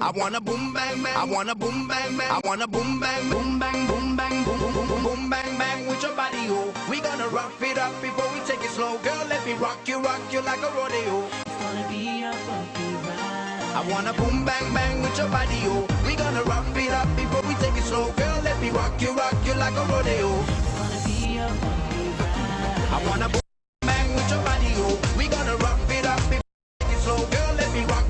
I wanna boom bang bang. I wanna boom bang bang. I wanna boom bang boom bang boom bang boom boom boom boom bang bang with your body, oh. We gonna rock it up before we take it slow, girl. Let me rock you like a rodeo. It's gonna be a funky ride. I wanna boom bang bang with your body, oh. We gonna rock it up before we take it slow, girl. Let me rock you like a rodeo. It's gonna be a funky ride. I wanna boom bang with your body, oh. We gonna rock it up before we take it slow, girl. Let me rock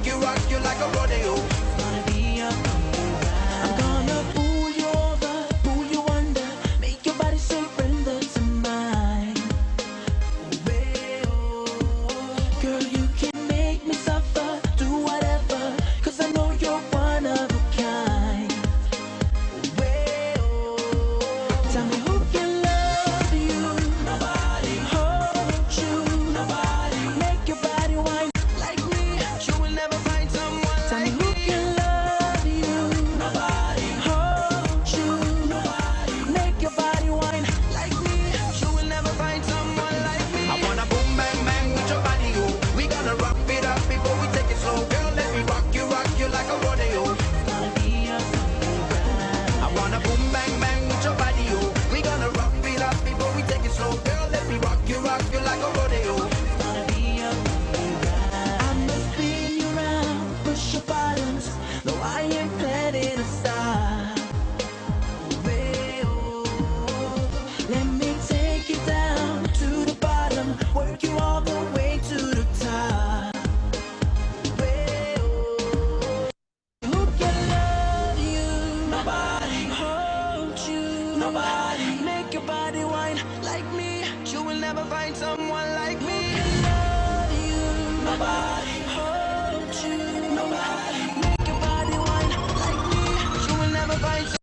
you like a rodeo. It's gonna be a funky ride. I'm gonna pull you over, pull you under, make your body surrender to mine. Girl, you can make me suffer, do whatever, 'cause I know you're one of a kind. Tell me who can love you. Nobody. Hold you. Nobody. Make your body whine like me. You will never find someone like me. Tell me who can love you. Nobody. Hold you. Nobody. Make your body whine like me. You will never find someone like me. I wanna boom bang bang with your body, oh. We gonna rock it up before we take it slow, girl. Let me rock you like a rodeo. It's gonna be a funky ride. I wanna boom bang bang with your body, oh. We gonna rock it up before we take it slow, girl. Let me rock you like a rodeo. It's gonna be a funky ride. I must spin you round, push your buttons. No, I ain't planning to stop. Let me take you down to the bottom, work you all the way to the top. Who can love you? Nobody. Hold you. Nobody. Make your body whine like me. You will never find someone like me. Who can love you? Nobody. Hold you. Nobody. Make your body whine like me. You will never find someone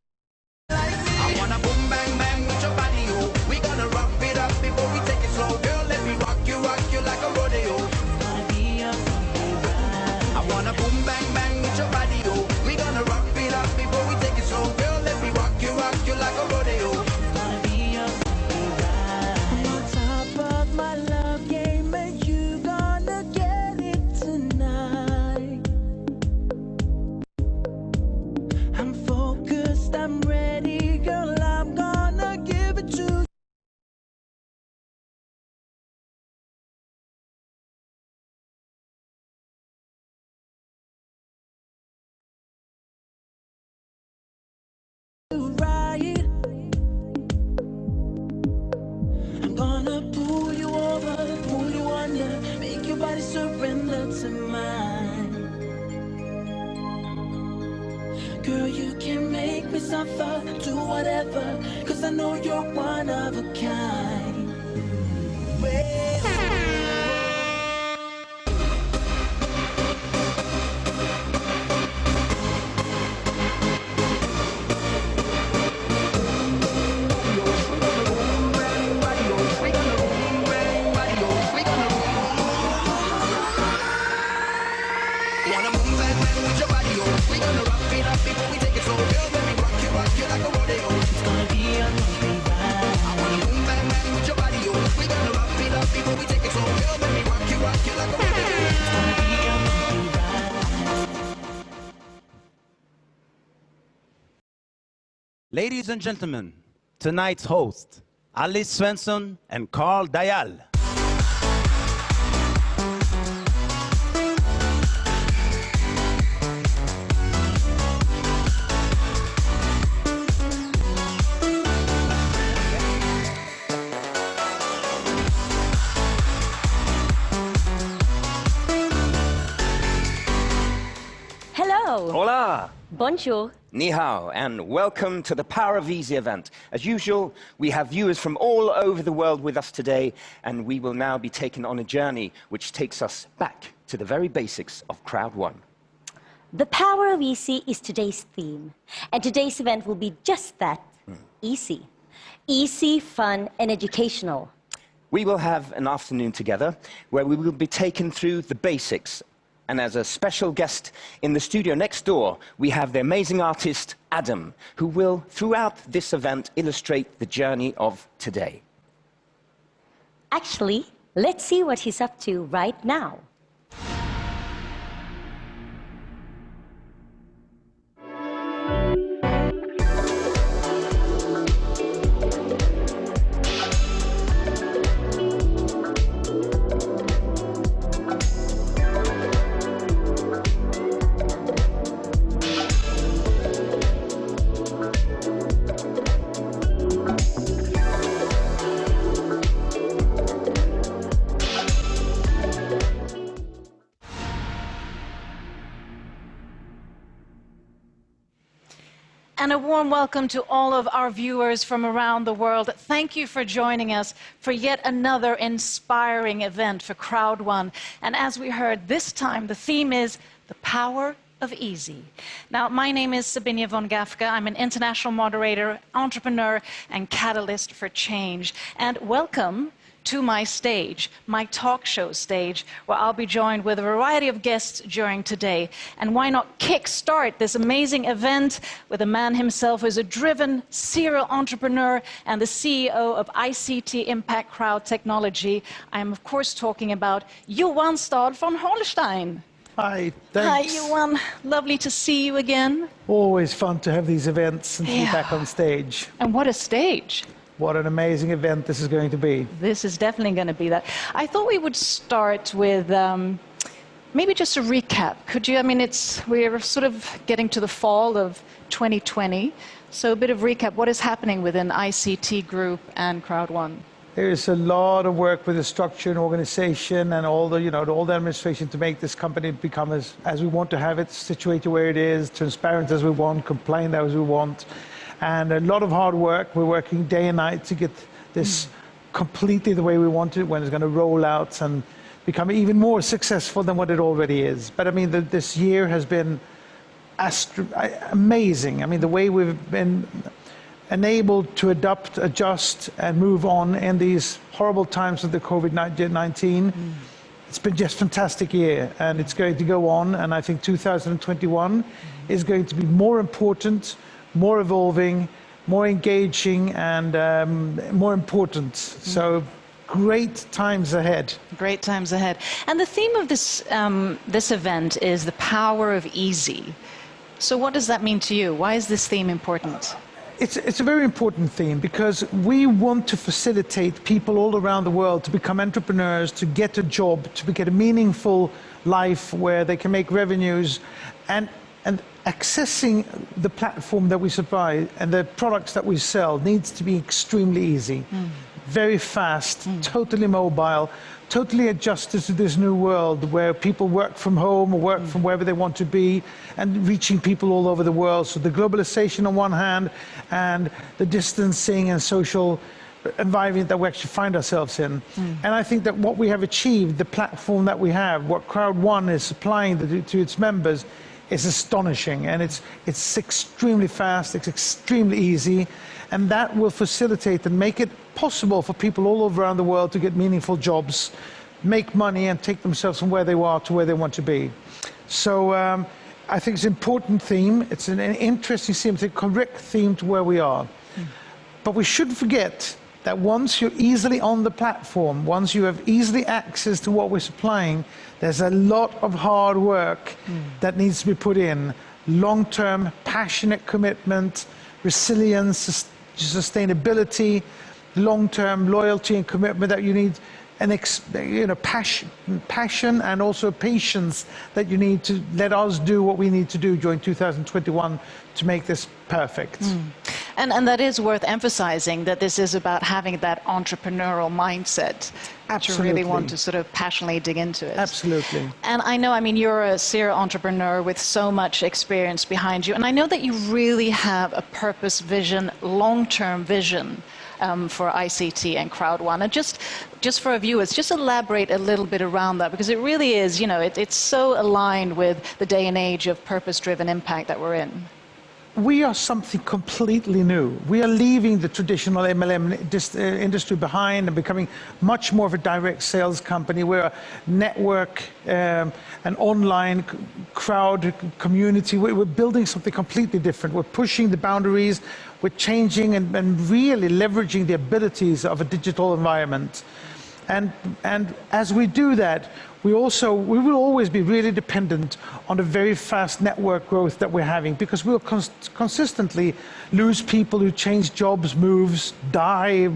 like me. I wanna boom bang bang with your body, oh. We gonna rock it up before we take it slow, girl. Let me rock you like a rodeo. It's gonna be a funky ride. I wanna boom bang bang with your body, oh. We gonna rock it up before we take it slow, girl. Let me rock you like a rodeo. It's gonna be a funky ride. I'm on top of my love game, and you gonna get it tonight. I'm focused, I'm ready, girl. I'm gonna give it to you. Right. I'm gonna pull you over, pull you under, make your body surrender to mine. Girl, you can make me suffer, do whatever, 'cause I know you're one of a kind. Wanna boom bang bang with your body, oh. We gonna rock it up before we take it slow, girl. Let me rock you like a rodeo. It's gonna be a funky ride. I wanna boom bang bang with your body, oh. We gonna rock it up before we take it slow, girl. Let me rock you like a rodeo. It's gonna be a funky ride. Ladies and gentlemen, tonight's host, Alice Svensson and Carl Dayal. Hello. Hola! Bonjour. Ni hao, and welcome to the Power of Easy event. As usual, we have viewers from all over the world with us today, and we will now be taken on a journey which takes us back to the very basics of Crowd One. The Power of Easy is today's theme, and today's event will be just that, easy. Easy, fun, and educational. We will have an afternoon together where we will be taken through the basics. And as a special guest in the studio next door, we have the amazing artist Adam, who will, throughout this event, illustrate the journey of today. Actually, let's see what he's up to right now. And a warm welcome to all of our viewers from around the world. Thank you for joining us for yet another inspiring event for Crowd One. And as we heard, this time the theme is the power of easy. Now, my name is Sabine von Gafka. I'm an international moderator, entrepreneur, and catalyst for change. And welcome to my stage, my talk show stage, where I'll be joined with a variety of guests during today. And why not kickstart this amazing event with a man himself who is a driven serial entrepreneur and the CEO of ICT Impact Crowd Technology. I'm, of course, talking about Johan Stad from Holstein. Hi, thanks. Hi, Johan. Lovely to see you again. Always fun to have these events and to be back on stage. And what a stage. What an amazing event this is going to be. This is definitely going to be that. I thought we would start with maybe just a recap. Could you, we're sort of getting to the fall of 2020. So a bit of recap. What is happening within ICT Group and Crowd One? There is a lot of work with the structure and organization and all the administration to make this company become as we want to have it, situated where it is, transparent as we want, compliant as we want. And a lot of hard work. We're working day and night to get this completely the way we want it, when it's going to roll out and become even more successful than what it already is. But this year has been amazing. The way we've been enabled to adapt, adjust, and move on in these horrible times of the COVID-19. It's been just a fantastic year, and it's going to go on. And I think 2021 is going to be more important, more evolving, more engaging, and more important. So great times ahead. Great times ahead. And the theme of this event is the power of easy. So what does that mean to you? Why is this theme important? It's a very important theme because we want to facilitate people all around the world to become entrepreneurs, to get a job, to get a meaningful life where they can make revenues, and accessing the platform that we supply and the products that we sell needs to be extremely easy, very fast, totally mobile, totally adjusted to this new world where people work from home or work from wherever they want to be, and reaching people all over the world. So the globalization on one hand and the distancing and social environment that we actually find ourselves in. And I think that what we have achieved, the platform that we have, what Crowd One is supplying to its members, is astonishing, and it's extremely fast, it's extremely easy, and that will facilitate and make it possible for people all over around the world to get meaningful jobs, make money, and take themselves from where they are to where they want to be. So I think it's an important theme. It's an interesting theme, it's a correct theme to where we are. But we shouldn't forget that once you're easily on the platform, once you have easily access to what we're supplying, there's a lot of hard work that needs to be put in. Long-term, passionate commitment, resilience, sustainability, long-term loyalty and commitment that you need, and passion and also patience that you need to let us do what we need to do during 2021 to make this perfect. And that is worth emphasizing, that this is about having that entrepreneurial mindset. Absolutely. To really want to sort of passionately dig into it. Absolutely. And I know, you're a serial entrepreneur with so much experience behind you, and I know that you really have a purpose vision, long-term vision for ICT and Crowd One. And just for our viewers, just elaborate a little bit around that, because it really is, it's so aligned with the day and age of purpose-driven impact that we're in. We are something completely new. We are leaving the traditional MLM industry behind and becoming much more of a direct sales company. We're a network, an online crowd community. We're building something completely different. We're pushing the boundaries. We're changing and really leveraging the abilities of a digital environment. And as we do that, we will always be really dependent on the very fast network growth that we're having, because we'll consistently lose people who change jobs, moves, die,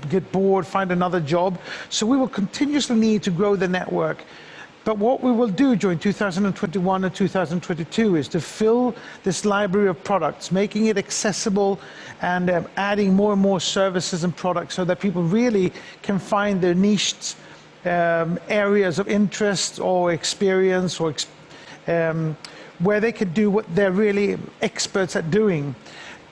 get bored, find another job. So we will continuously need to grow the network. But what we will do during 2021 and 2022 is to fill this library of products, making it accessible and adding more and more services and products so that people really can find their niched areas of interest or experience, or where they could do what they're really experts at doing.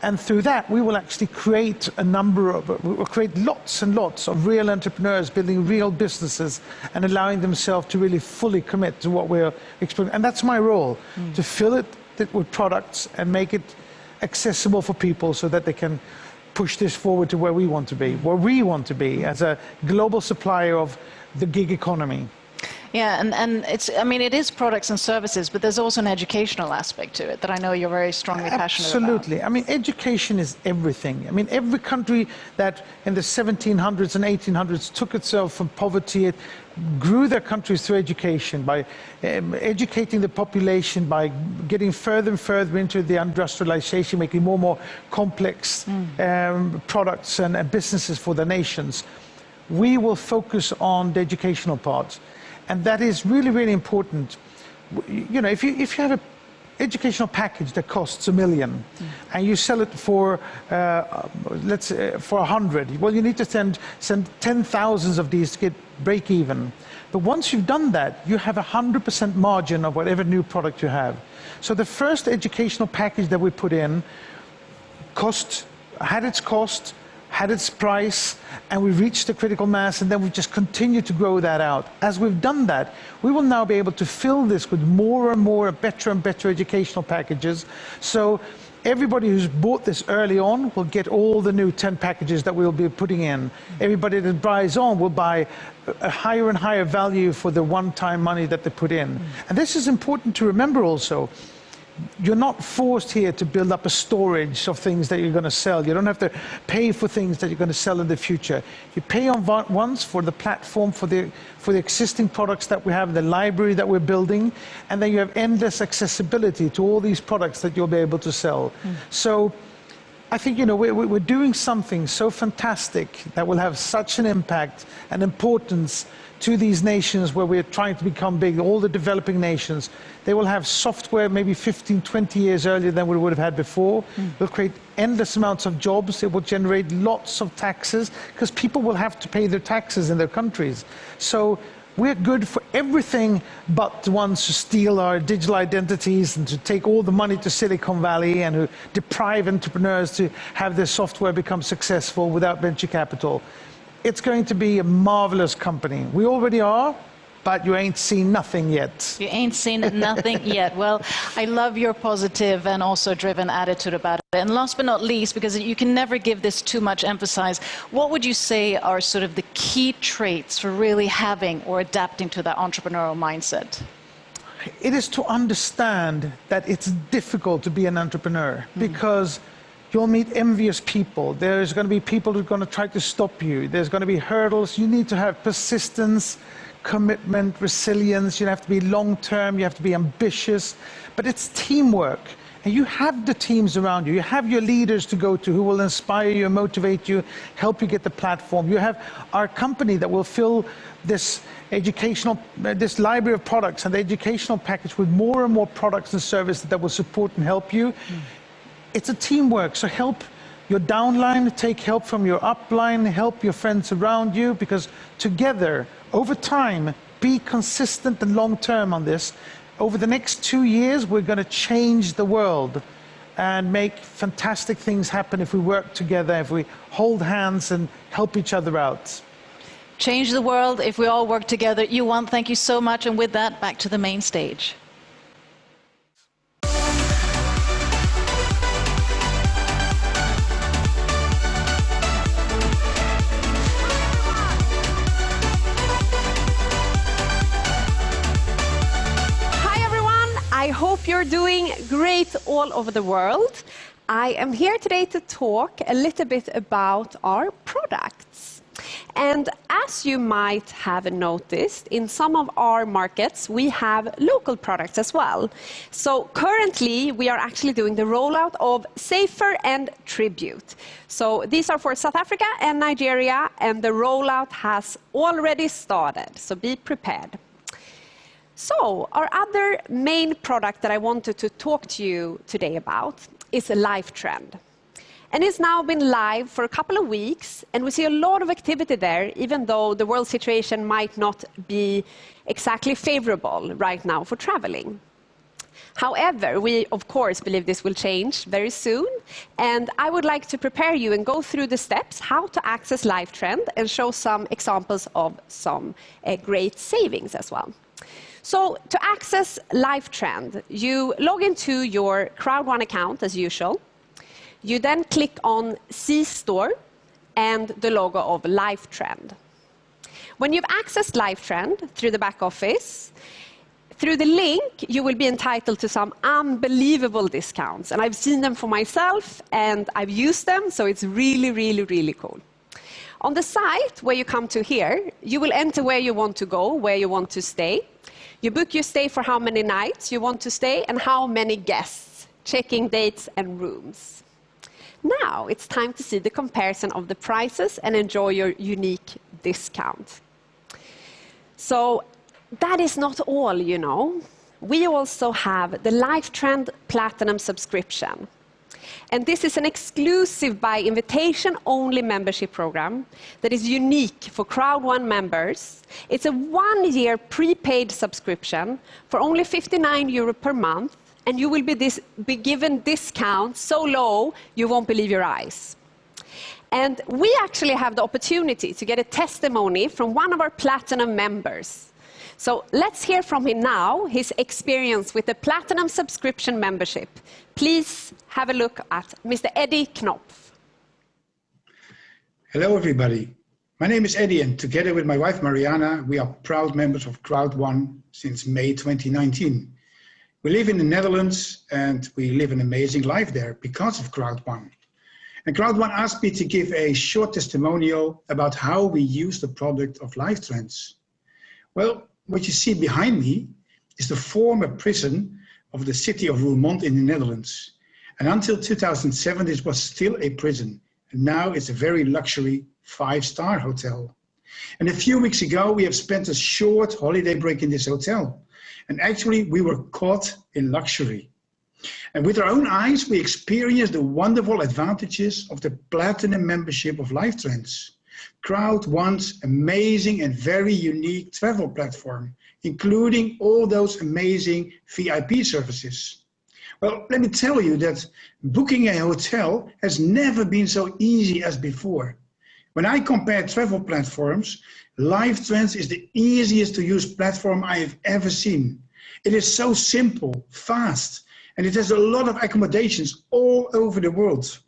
And through that, we will actually create we'll create lots and lots of real entrepreneurs building real businesses and allowing themselves to really fully commit to what we're experiencing. And that's my role, to fill it with products and make it accessible for people so that they can push this forward to where we want to be as a global supplier of the gig economy. Yeah, and it's, I mean, it is products and services, but there's also an educational aspect to it that I know you're very strongly passionate about. Absolutely. I mean, education is everything. I mean, every country that in the 1700s and 1800s took itself from poverty, it grew their countries through education, by educating the population, by getting further and further into the industrialization, making more and more complex products and businesses for the nations. We will focus on the educational part. And that is really, really important. You know, if you have an educational package that costs $1 million and you sell it for, let's say, for 100, well, you need to send 10,000 of these to get break even. But once you've done that, you have 100% margin of whatever new product you have. So the first educational package that we put in had its cost, had its price, and we reached the critical mass, and then we just continue to grow that out. As we've done that, we will now be able to fill this with more and more better and better educational packages. So everybody who's bought this early on will get all the new 10 packages that we'll be putting in. Everybody that buys on will buy a higher and higher value for the one-time money that they put in. And this is important to remember also. You're not forced here to build up a storage of things that you're going to sell. You don't have to pay for things that you're going to sell in the future. You pay on once for the platform, for the existing products that we have, the library that we're building, and then you have endless accessibility to all these products that you'll be able to sell. So I think, you know, we're doing something so fantastic that will have such an impact and importance to these nations where we're trying to become big, all the developing nations. They will have software maybe 15, 20 years earlier than we would have had before. We'll create endless amounts of jobs. It will generate lots of taxes because people will have to pay their taxes in their countries. So we're good for everything but the ones who steal our digital identities and to take all the money to Silicon Valley and who deprive entrepreneurs to have their software become successful without venture capital. It's going to be a marvelous company. We already are, but you ain't seen nothing yet. You ain't seen nothing yet. Well, I love your positive and also driven attitude about it. And last but not least, because you can never give this too much emphasis, what would you say are sort of the key traits for really having or adapting to that entrepreneurial mindset? It is to understand that it's difficult to be an entrepreneur because you'll meet envious people. There's going to be people who are going to try to stop you. There's going to be hurdles. You need to have persistence, commitment, resilience. You have to be long-term. You have to be ambitious. But it's teamwork. And you have the teams around you. You have your leaders to go to who will inspire you, motivate you, help you get the platform. You have our company that will fill this this library of products and the educational package with more and more products and services that will support and help you. It's a teamwork, so help your downline, take help from your upline, help your friends around you, because together, over time, be consistent and long-term on this. Over the next 2 years, we're going to change the world and make fantastic things happen if we work together, if we hold hands and help each other out. Change the world if we all work together. Johan, thank you so much. And with that, back to the main stage. I hope you're doing great all over the world. I am here today to talk a little bit about our products. And as you might have noticed, in some of our markets, we have local products as well. So currently, we are actually doing the rollout of Safer and Tribute. So these are for South Africa and Nigeria, and the rollout has already started. So be prepared. So our other main product that I wanted to talk to you today about is a LifeTrend. And it's now been live for a couple of weeks, and we see a lot of activity there, even though the world situation might not be exactly favorable right now for traveling. However, we, of course, believe this will change very soon. And I would like to prepare you and go through the steps how to access LiveTrend and show some examples of some great savings as well. So to access LiveTrend, you log into your Crowd1 account as usual. You then click on See Store and the logo of LiveTrend. When you've accessed LiveTrend through the back office, through the link, you will be entitled to some unbelievable discounts. And I've seen them for myself, and I've used them, so it's really, really, really cool. On the site where you come to here, you will enter where you want to go, where you want to stay. You book your stay for how many nights you want to stay and how many guests, checking dates and rooms. Now it's time to see the comparison of the prices and enjoy your unique discount. So that is not all, you know. We also have the LiveTrend Platinum subscription. And this is an exclusive by invitation-only membership program that is unique for Crowd1 members. It's a 1-year prepaid subscription for only €59 per month, and you will be given discounts so low you won't believe your eyes. And we actually have the opportunity to get a testimony from one of our Platinum members. So let's hear from him now, his experience with the Platinum subscription membership. Please have a look at Mr. Eddie Knopf. Hello, everybody. My name is Eddie, and together with my wife, Mariana, we are proud members of Crowd1 since May 2019. We live in the Netherlands, and we live an amazing life there because of Crowd1. And Crowd1 asked me to give a short testimonial about how we use the product of LiveTrends. Well, what you see behind me is the former prison of the city of Roermond in the Netherlands. And until 2007, this was still a prison. And now it's a very luxury 5-star hotel. And a few weeks ago, we have spent a short holiday break in this hotel. And actually, we were caught in luxury. And with our own eyes, we experienced the wonderful advantages of the Platinum membership of LiveTrends. Crowd1's amazing and very unique travel platform, including all those amazing VIP services. Well, let me tell you that booking a hotel has never been so easy as before. When I compare travel platforms, LiveTrends is the easiest to use platform I have ever seen. It is so simple, fast, and it has a lot of accommodations all over the world.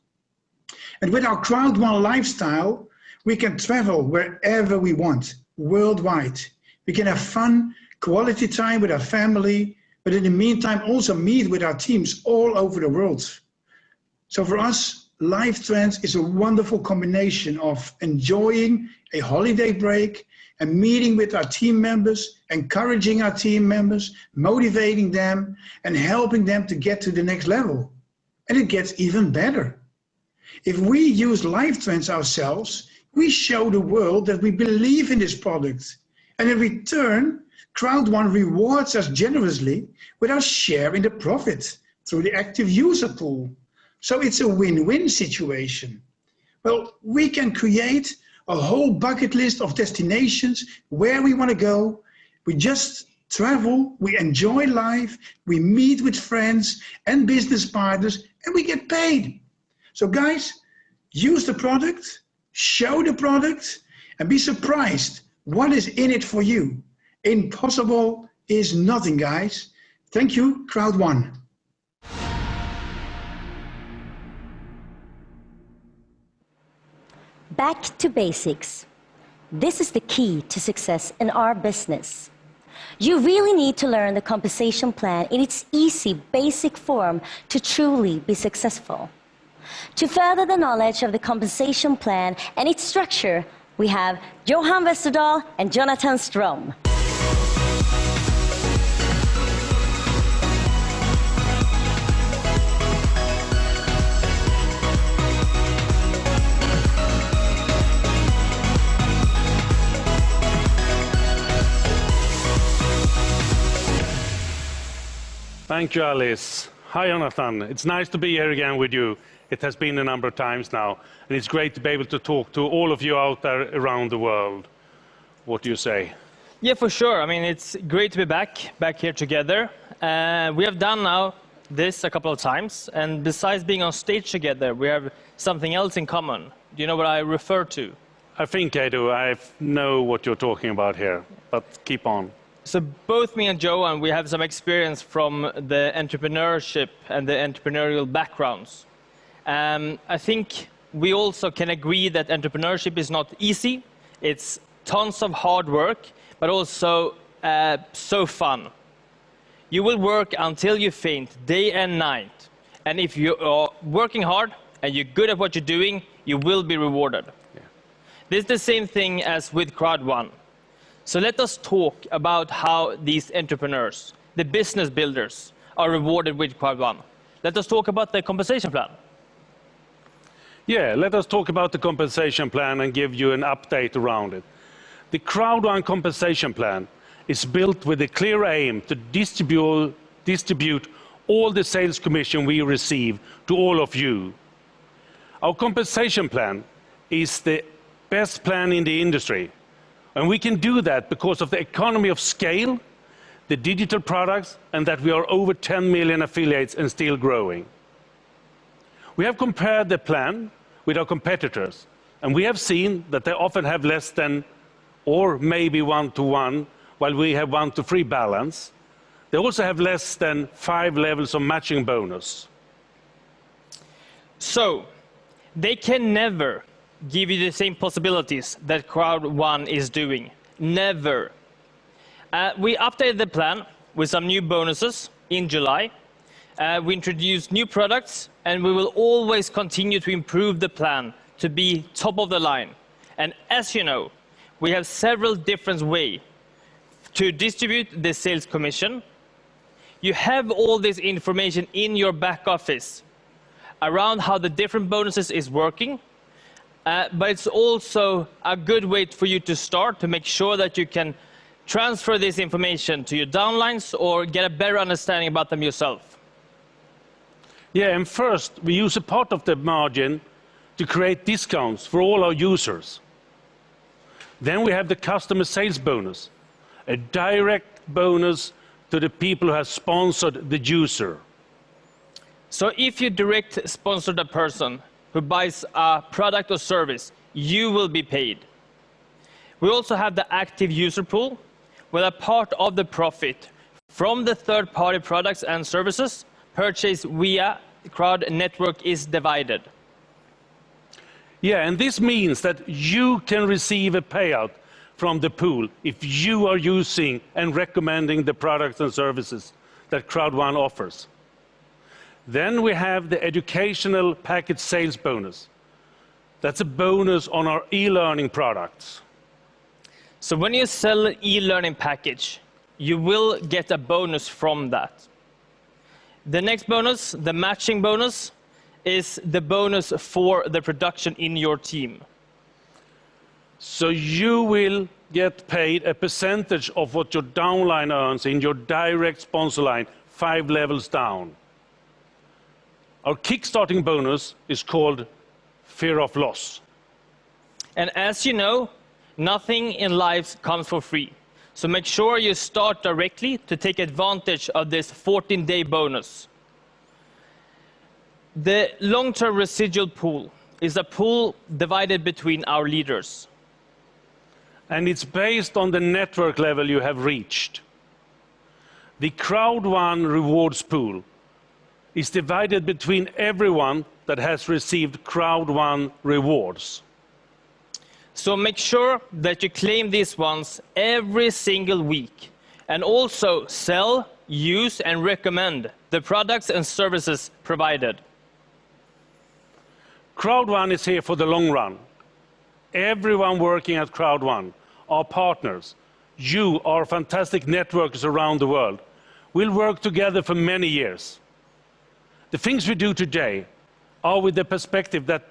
And with our Crowd1 lifestyle, we can travel wherever we want, worldwide. We can have fun, quality time with our family, but in the meantime also meet with our teams all over the world. So for us, LiveTrends is a wonderful combination of enjoying a holiday break and meeting with our team members, encouraging our team members, motivating them, and helping them to get to the next level. And it gets even better. If we use LiveTrends ourselves, we show the world that we believe in this product. And in return, Crowd1 rewards us generously with our share in the profit through the active user pool. So it's a win-win situation. Well, we can create a whole bucket list of destinations where we want to go. We just travel, we enjoy life, we meet with friends and business partners, and we get paid. So guys, use the product, show the product, and be surprised what is in it for you. Impossible is nothing, guys. Thank you, Crowd1. Back to basics. This is the key to success in our business. You really need to learn the compensation plan in its easy, basic form to truly be successful. To further the knowledge of the compensation plan and its structure, we have Johan Westerdahl and Jonathan Strom. Thank you, Alice. Hi, Jonathan. It's nice to be here again with you. It has been a number of times now, and it's great to be able to talk to all of you out there around the world. What do you say? Yeah, for sure. I mean, it's great to be back here together. We have done now this a couple of times, and besides being on stage together, we have something else in common. Do you know what I refer to? I think I do. I know what you're talking about here, but keep on. So both me and Johan, we have some experience from the entrepreneurship and the entrepreneurial backgrounds. I think we also can agree that entrepreneurship is not easy. It's tons of hard work, but also so fun. You will work until you faint, day and night. And if you are working hard and you're good at what you're doing, you will be rewarded. Yeah. This is the same thing as with Crowd1. So let us talk about how these entrepreneurs, the business builders, are rewarded with Crowd1. Let us talk about the compensation plan. Yeah, let us talk about the compensation plan and give you an update around it. The Crowd1 compensation plan is built with a clear aim to distribute all the sales commission we receive to all of you. Our compensation plan is the best plan in the industry. And we can do that because of the economy of scale, the digital products, and that we are over 10 million affiliates and still growing. We have compared the plan with our competitors, and we have seen that they often have less than or maybe 1-to-1, while we have 1-to-3 balance. They also have less than 5 levels of matching bonus. So, they can never give you the same possibilities that Crowd1 is doing. Never. We updated the plan with some new bonuses in July. We introduced new products, and we will always continue to improve the plan to be top of the line. And as you know, we have several different ways to distribute the sales commission. You have all this information in your back office around how the different bonuses is working. But it's also a good way for you to start to make sure that you can transfer this information to your downlines or get a better understanding about them yourself. Yeah, and first, we use a part of the margin to create discounts for all our users. Then we have the customer sales bonus, a direct bonus to the people who have sponsored the user. So if you direct sponsor the person who buys a product or service, you will be paid. We also have the active user pool, where a part of the profit from the third-party products and services purchased via Crowd Network is divided. Yeah, and this means that you can receive a payout from the pool if you are using and recommending the products and services that Crowd1 offers. Then we have the educational package sales bonus. That's a bonus on our e-learning products. So when you sell an e-learning package, you will get a bonus from that. The next bonus, the matching bonus, is the bonus for the production in your team. So you will get paid a percentage of what your downline earns in your direct sponsor line, 5 levels down. Our kickstarting bonus is called fear of loss. And as you know, nothing in life comes for free. So make sure you start directly to take advantage of this 14-day bonus. The long-term residual pool is a pool divided between our leaders. And it's based on the network level you have reached. The Crowd1 rewards pool is divided between everyone that has received Crowd1 rewards. So make sure that you claim these ones every single week, and also sell, use, and recommend the products and services provided. Crowd1 is here for the long run. Everyone working at Crowd1, our partners, you, our fantastic networks around the world, will work together for many years. The things we do today are with the perspective that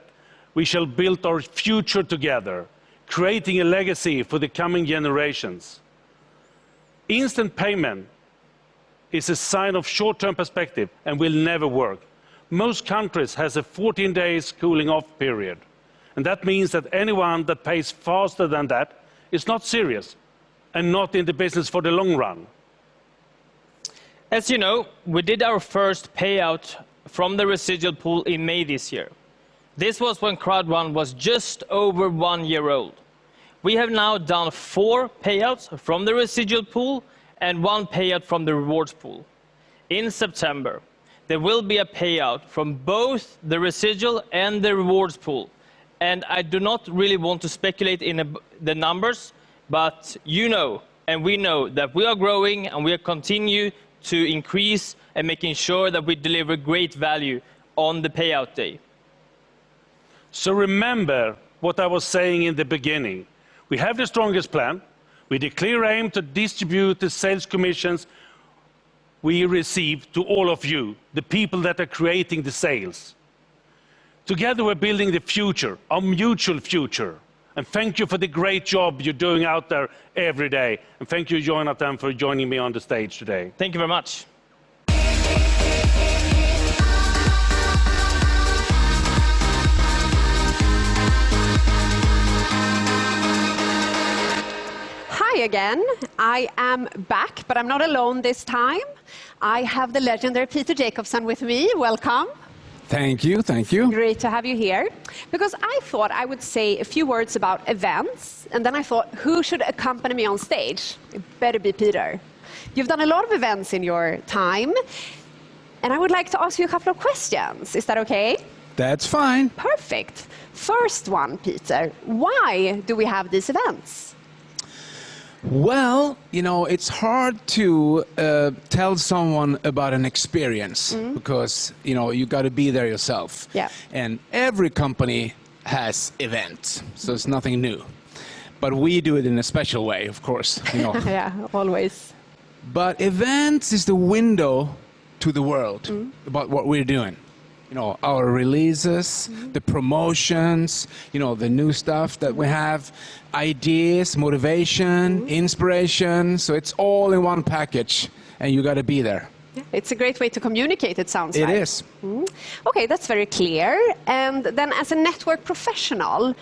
we shall build our future together, creating a legacy for the coming generations. Instant payment is a sign of short-term perspective and will never work. Most countries have a 14-day cooling off period. And that means that anyone that pays faster than that is not serious and not in the business for the long run. As you know, we did our first payout from the residual pool in May this year. This was when Crowd1 was just over 1 year old. We have now done 4 payouts from the residual pool and 1 payout from the rewards pool. In September, there will be a payout from both the residual and the rewards pool. And I do not really want to speculate in the numbers, but you know, and we know that we are growing and we continue to increase and making sure that we deliver great value on the payout day. So remember what I was saying in the beginning. We have the strongest plan. We have a clear aim to distribute the sales commissions we receive to all of you, the people that are creating the sales. Together we're building the future, our mutual future. And thank you for the great job you're doing out there every day. And thank you, Jonathan, for joining me on the stage today. Thank you very much. Hi again. I am back, but I'm not alone this time. I have the legendary Peter Jacobson with me. Welcome. Thank you, thank you. Great to have you here. Because I thought I would say a few words about events, and then I thought, who should accompany me on stage? It better be Peter. You've done a lot of events in your time, and I would like to ask you a couple of questions. Is that okay? That's fine. Perfect. First one, Peter. Why do we have these events? Well, you know, it's hard to tell someone about an experience because, you know, you got to be there yourself. Yeah. And every company has events, so it's nothing new. But we do it in a special way, of course. You know. Yeah, always. But events is the window to the world about what we're doing. You know, our releases, the promotions, you know, the new stuff that we have, ideas, motivation, inspiration. So it's all in one package, and you got to be there. Yeah, it's a great way to communicate, it sounds like. It is. Okay, that's very clear. And then as a network professional,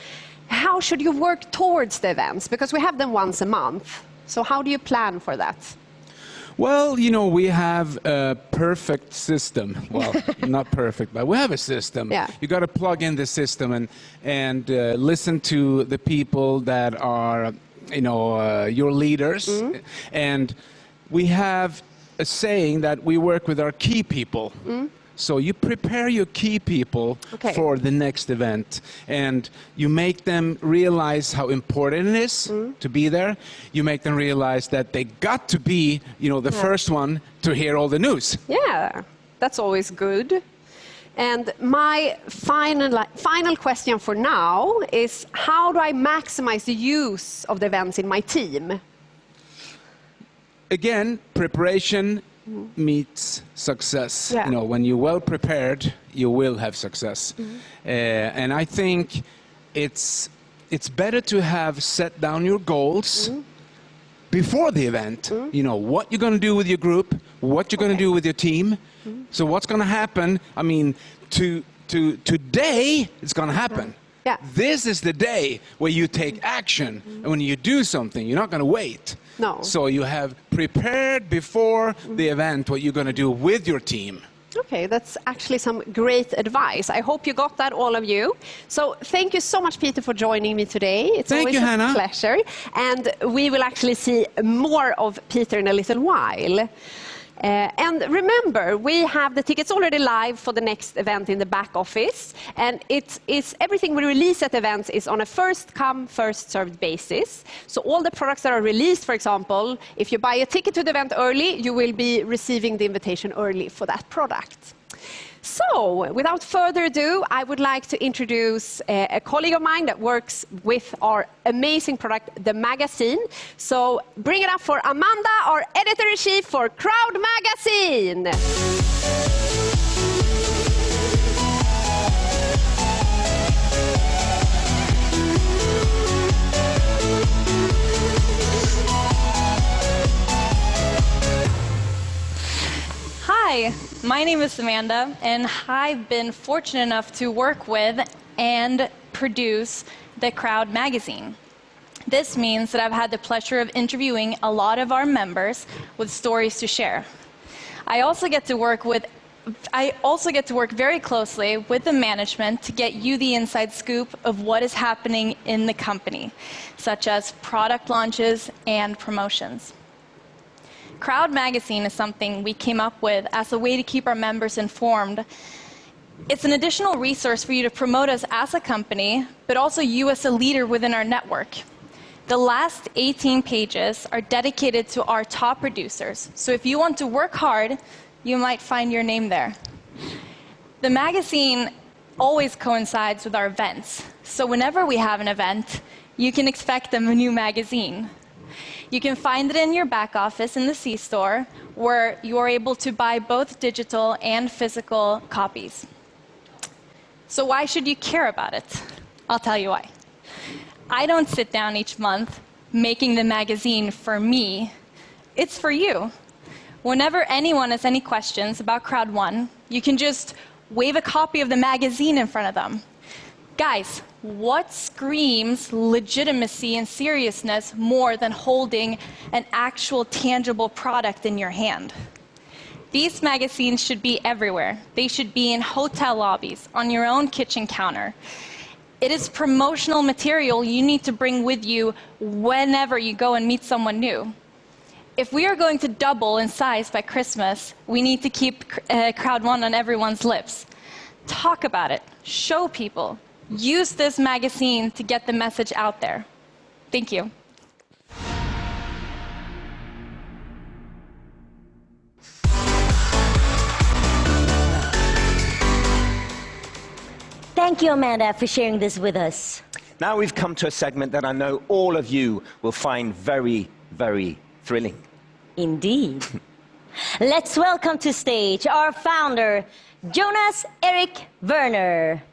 how should you work towards the events? Because we have them once a month. So how do you plan for that? Well, you know, we have a perfect system. Well, not perfect, but we have a system. Yeah. You got to plug in the system and listen to the people that are, you know, your leaders. And we have a saying that we work with our key people. So you prepare your key people for the next event, and you make them realize how important it is to be there. You make them realize that they got to be, you know, the first one to hear all the news. Yeah, that's always good. And my final question for now is, how do I maximize the use of the events in my team? Again, preparation meets success. Yeah. You know, when you're well prepared, you will have success. And I think it's better to have set down your goals before the event. You know, what you're going to do with your group, what you're going to do with your team. So what's going to happen? I mean, today it's going to happen. Yeah. This is the day where you take action. And when you do something, you're not going to wait. No. So you have prepared before the event what you're going to do with your team. Okay, that's actually some great advice. I hope you got that, all of you. So thank you so much, Peter, for joining me today. It's always a pleasure. And we will actually see more of Peter in a little while. And remember, we have the tickets already live for the next event in the back office. And everything we release at events is on a first-come, first-served basis. So all the products that are released, for example, if you buy a ticket to the event early, you will be receiving the invitation early for that product. So, without further ado, I would like to introduce a colleague of mine that works with our amazing product, the magazine. So, bring it up for Amanda, our editor-in-chief for Crowd Magazine. Hi, my name is Amanda, and I've been fortunate enough to work with and produce the Crowd magazine. This means that I've had the pleasure of interviewing a lot of our members with stories to share. I also get to work very closely with the management to get you the inside scoop of what is happening in the company, such as product launches and promotions. Crowd Magazine is something we came up with as a way to keep our members informed. It's an additional resource for you to promote us as a company, but also you as a leader within our network. The last 18 pages are dedicated to our top producers, so if you want to work hard, you might find your name there. The magazine always coincides with our events, so whenever we have an event, you can expect a new magazine. You can find it in your back office in the C-store, where you are able to buy both digital and physical copies. So why should you care about it? I'll tell you why. I don't sit down each month making the magazine for me. It's for you. Whenever anyone has any questions about Crowd One, you can just wave a copy of the magazine in front of them. Guys, what screams legitimacy and seriousness more than holding an actual tangible product in your hand? These magazines should be everywhere. They should be in hotel lobbies, on your own kitchen counter. It is promotional material you need to bring with you whenever you go and meet someone new. If we are going to double in size by Christmas, we need to keep Crowd One on everyone's lips. Talk about it. Show people. Use this magazine to get the message out there. Thank you. Thank you, Amanda, for sharing this with us. Now we've come to a segment that I know all of you will find very, very thrilling. Indeed. Let's welcome to stage our founder, Jonas Erik Werner.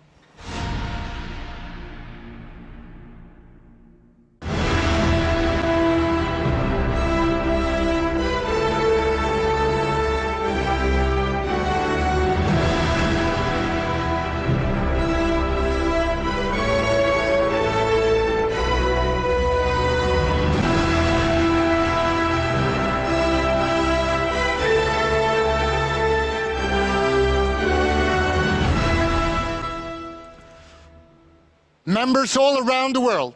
Members all around the world,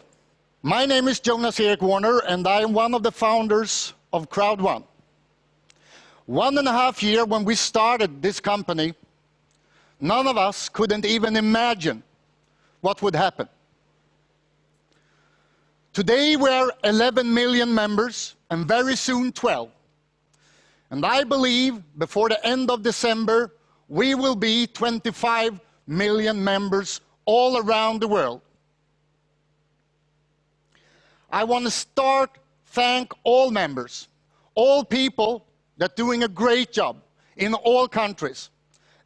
my name is Jonas Erik Werner, and I am one of the founders of Crowd One. 1.5 years when we started this company, none of us couldn't even imagine what would happen. Today we're 11 million members, and very soon 12. And I believe before the end of December, we will be 25 million members all around the world. I want to thank all members, all people that are doing a great job in all countries.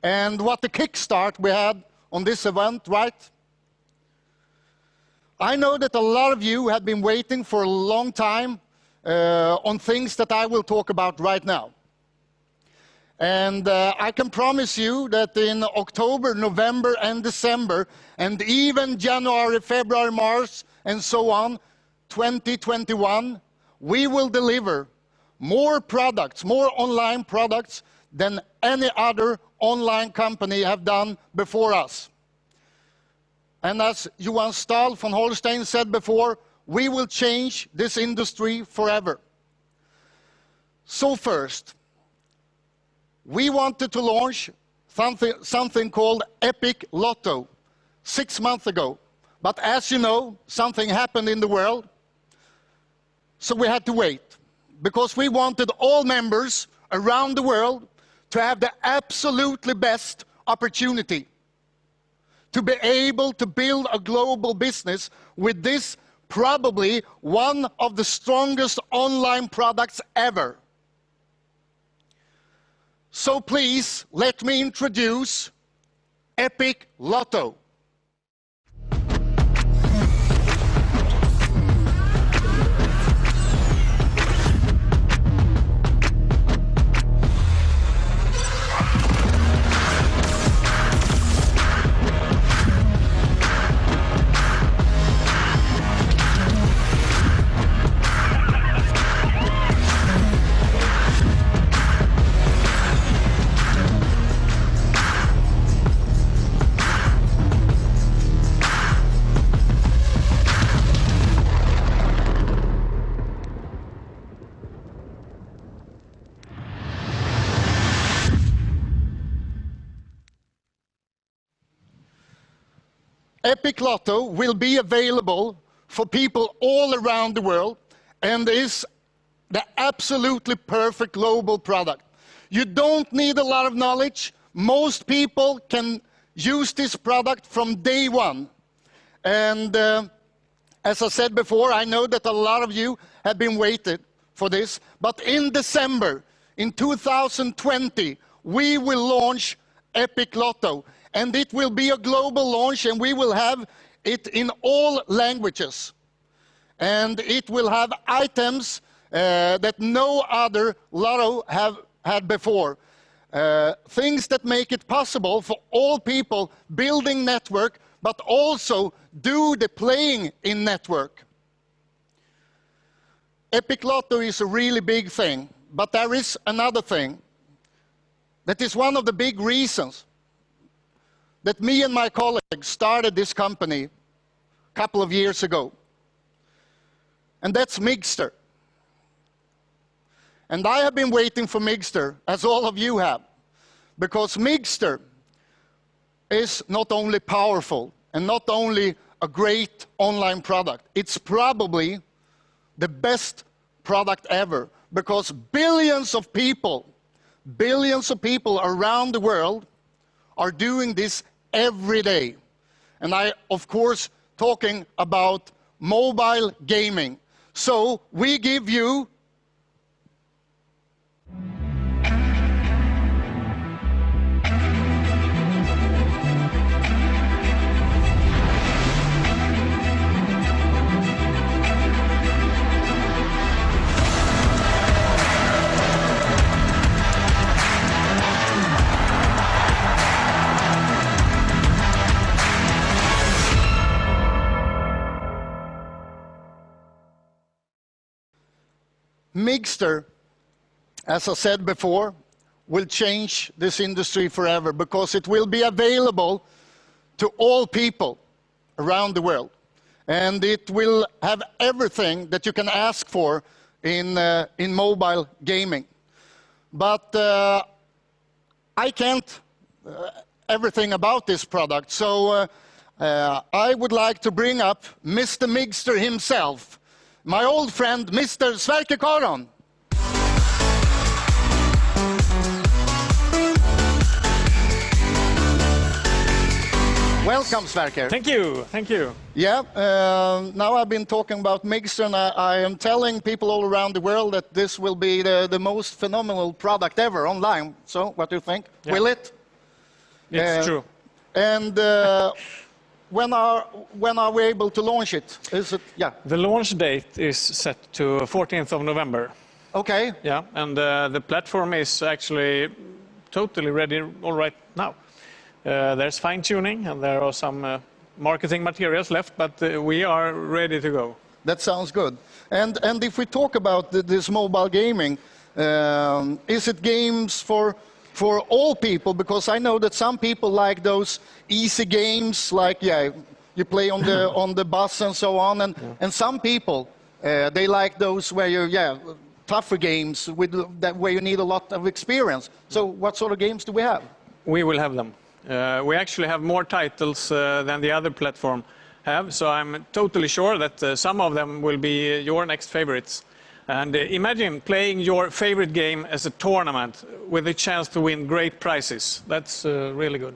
And what the kickstart we had on this event, right? I know that a lot of you have been waiting for a long time on things that I will talk about right now. And I can promise you that in October, November, and December, and even January, February, March, and so on, 2021, we will deliver more products, more online products than any other online company have done before us. And as Johan Stahl von Holstein said before, we will change this industry forever. So first, we wanted to launch something called Epic Lotto 6 months ago. But as you know, something happened in the world, so we had to wait. Because we wanted all members around the world to have the absolutely best opportunity to be able to build a global business with this, probably one of the strongest online products ever. So please, let me introduce Epic Lotto. Epic Lotto will be available for people all around the world and is the absolutely perfect global product. You don't need a lot of knowledge. Most people can use this product from day one. And as I said before, I know that a lot of you have been waiting for this, but in December, in 2020, we will launch Epic Lotto, and it will be a global launch, and we will have it in all languages. And it will have items that no other lotto have had before. Things that make it possible for all people building network, but also do the playing in network. Epic Lotto is a really big thing, but there is another thing that is one of the big reasons that me and my colleagues started this company a couple of years ago. And that's Migster. And I have been waiting for Migster, as all of you have, because Migster is not only powerful and not only a great online product, it's probably the best product ever, because billions of people around the world are doing this every day. And I, of course, talking about mobile gaming. So we give you Migster, as I said before, will change this industry forever, because it will be available to all people around the world. And it will have everything that you can ask for in mobile gaming. But I can't everything about this product, so I would like to bring up Mr. Migster himself, my old friend, Mr. Sverker Karon. Welcome, Sverker. Thank you, thank you. Yeah, now I've been talking about Migster, and I am telling people all around the world that this will be the most phenomenal product ever online. So, what do you think? Yeah. Will it? It's true. And when are we able to launch it? Is it? Yeah. The launch date is set to 14th of November. Okay. Yeah, and the platform is actually totally ready all right now. There's fine-tuning, and there are some marketing materials left, but we are ready to go. That sounds good. And if we talk about this mobile gaming, is it games for all people? Because I know that some people like those easy games, like you play on the on the bus and so on, and some people they like those where you tougher games with where you need a lot of experience. So what sort of games do we have? We will have them. We actually have more titles than the other platform have, so I'm totally sure that some of them will be your next favorites. And imagine playing your favorite game as a tournament with a chance to win great prizes. That's really good.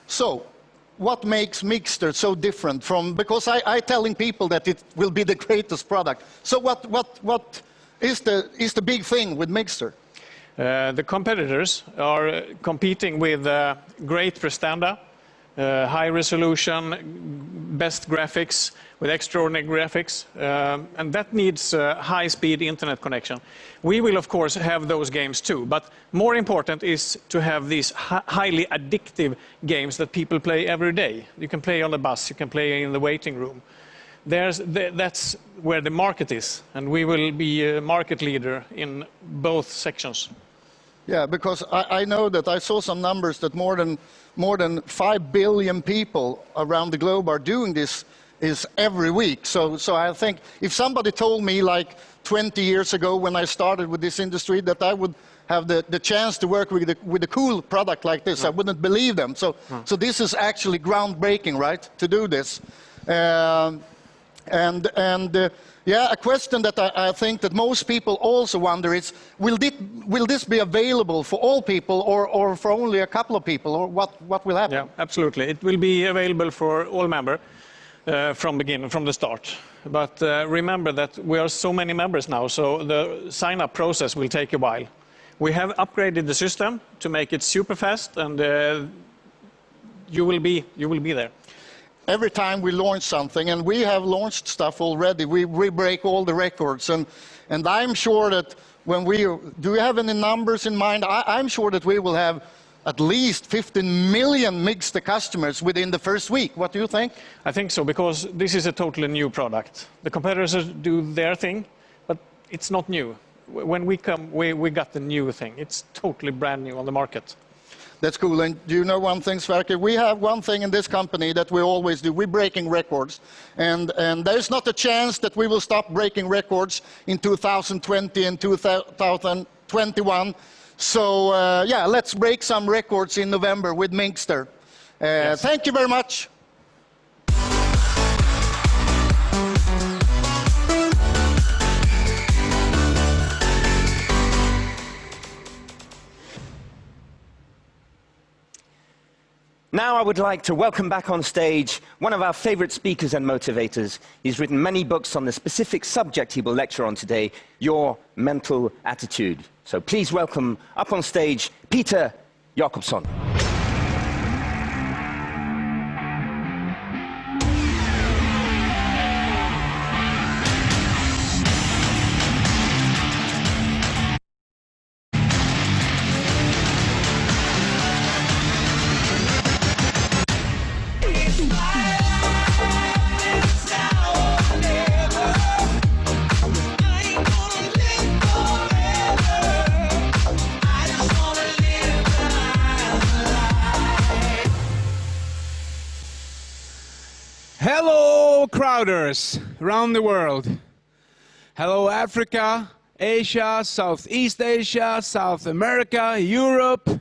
So, what makes Migster so different from, because I telling people that it will be the greatest product. So what is the big thing with Migster? The competitors are competing with great prestanda, high resolution, best graphics, with extraordinary graphics, and that needs high-speed internet connection. We will, of course, have those games too, but more important is to have these highly addictive games that people play every day. You can play on the bus, you can play in the waiting room. That's where the market is, and we will be a market leader in both sections. Yeah, because I know that I saw some numbers that more than 5 billion people around the globe are doing this is every week. So I think if somebody told me like 20 years ago when I started with this industry that I would have the chance to work with a cool product like this, I wouldn't believe them. So this is actually groundbreaking, right, to do this. Yeah, a question that I think that most people also wonder is, will this be available for all people or for only a couple of people, or what will happen? Yeah, absolutely. It will be available for all members from the start. But remember that we are so many members now, so the sign-up process will take a while. We have upgraded the system to make it super fast, and you will be there. Every time we launch something, and we have launched stuff already, we break all the records. And I'm sure that when do you have any numbers in mind? I'm sure that we will have at least 15 million mixed customers within the first week. What do you think? I think so, because this is a totally new product. The competitors do their thing, but it's not new. When we come, we got the new thing. It's totally brand new on the market. That's cool. And do you know one thing, Sverker? We have one thing in this company that we always do. We're breaking records. And there's not a chance that we will stop breaking records in 2020 and 2021. So, yeah, let's break some records in November with Minkster. Yes. Thank you very much. Now I would like to welcome back on stage one of our favorite speakers and motivators. He's written many books on the specific subject he will lecture on today, your mental attitude. So please welcome up on stage Peter Jakobsson. Hello, crowders around the world. Hello, Africa, Asia, Southeast Asia, South America, Europe.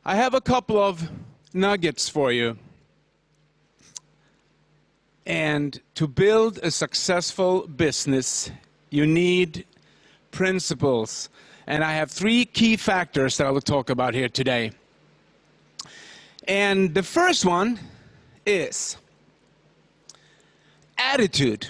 I have a couple of nuggets for you. And to build a successful business, you need principles. And I have 3 key factors that I will talk about here today. And the first one is attitude.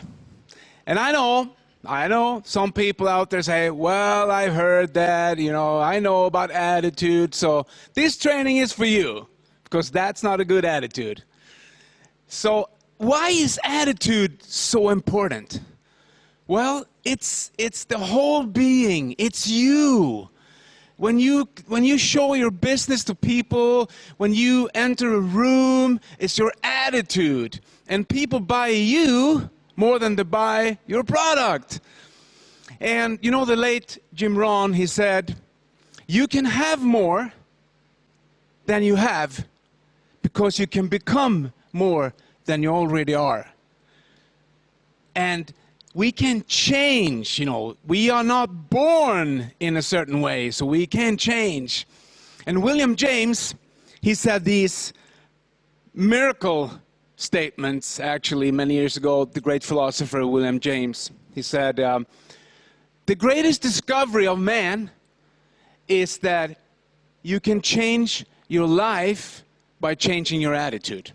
And I know some people out there say, well, I heard that, I know about attitude, so this training is for you, because that's not a good attitude. So why is attitude so important? Well, it's the whole being. It's you. When you show your business to people, when you enter a room, it's your attitude. And people buy you more than they buy your product. And you know the late Jim Rohn, he said, you can have more than you have because you can become more than you already are. And we can change, we are not born in a certain way, so we can change. And William James, he said these miracle statements, actually, many years ago, the great philosopher William James. He said, the greatest discovery of man is that you can change your life by changing your attitude.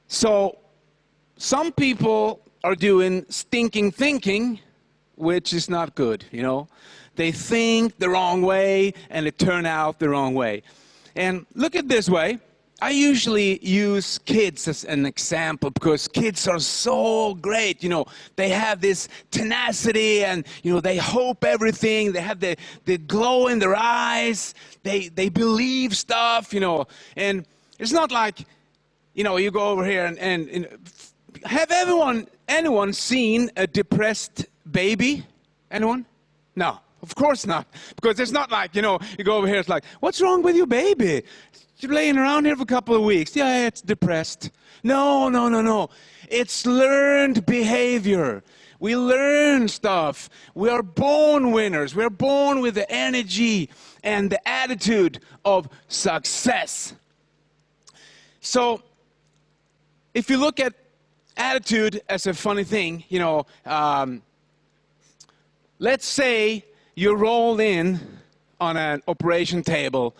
So, some people are doing stinking thinking, which is not good, They think the wrong way, and it turns out the wrong way. And look at this way. I usually use kids as an example because kids are so great, they have this tenacity and, they hope everything, they have the glow in their eyes, they believe stuff, and it's not like, you go over here and have anyone seen a depressed baby? Anyone? No, Of course not. Because it's not like, you know, you go over here, it's like, what's wrong with you, baby? You're laying around here for a couple of weeks. Yeah, it's depressed. No, no, no, no. It's learned behavior. We learn stuff. We are born winners. We're born with the energy and the attitude of success. So, if you look at attitude as a funny thing, you know, let's say you rolled in on an operation table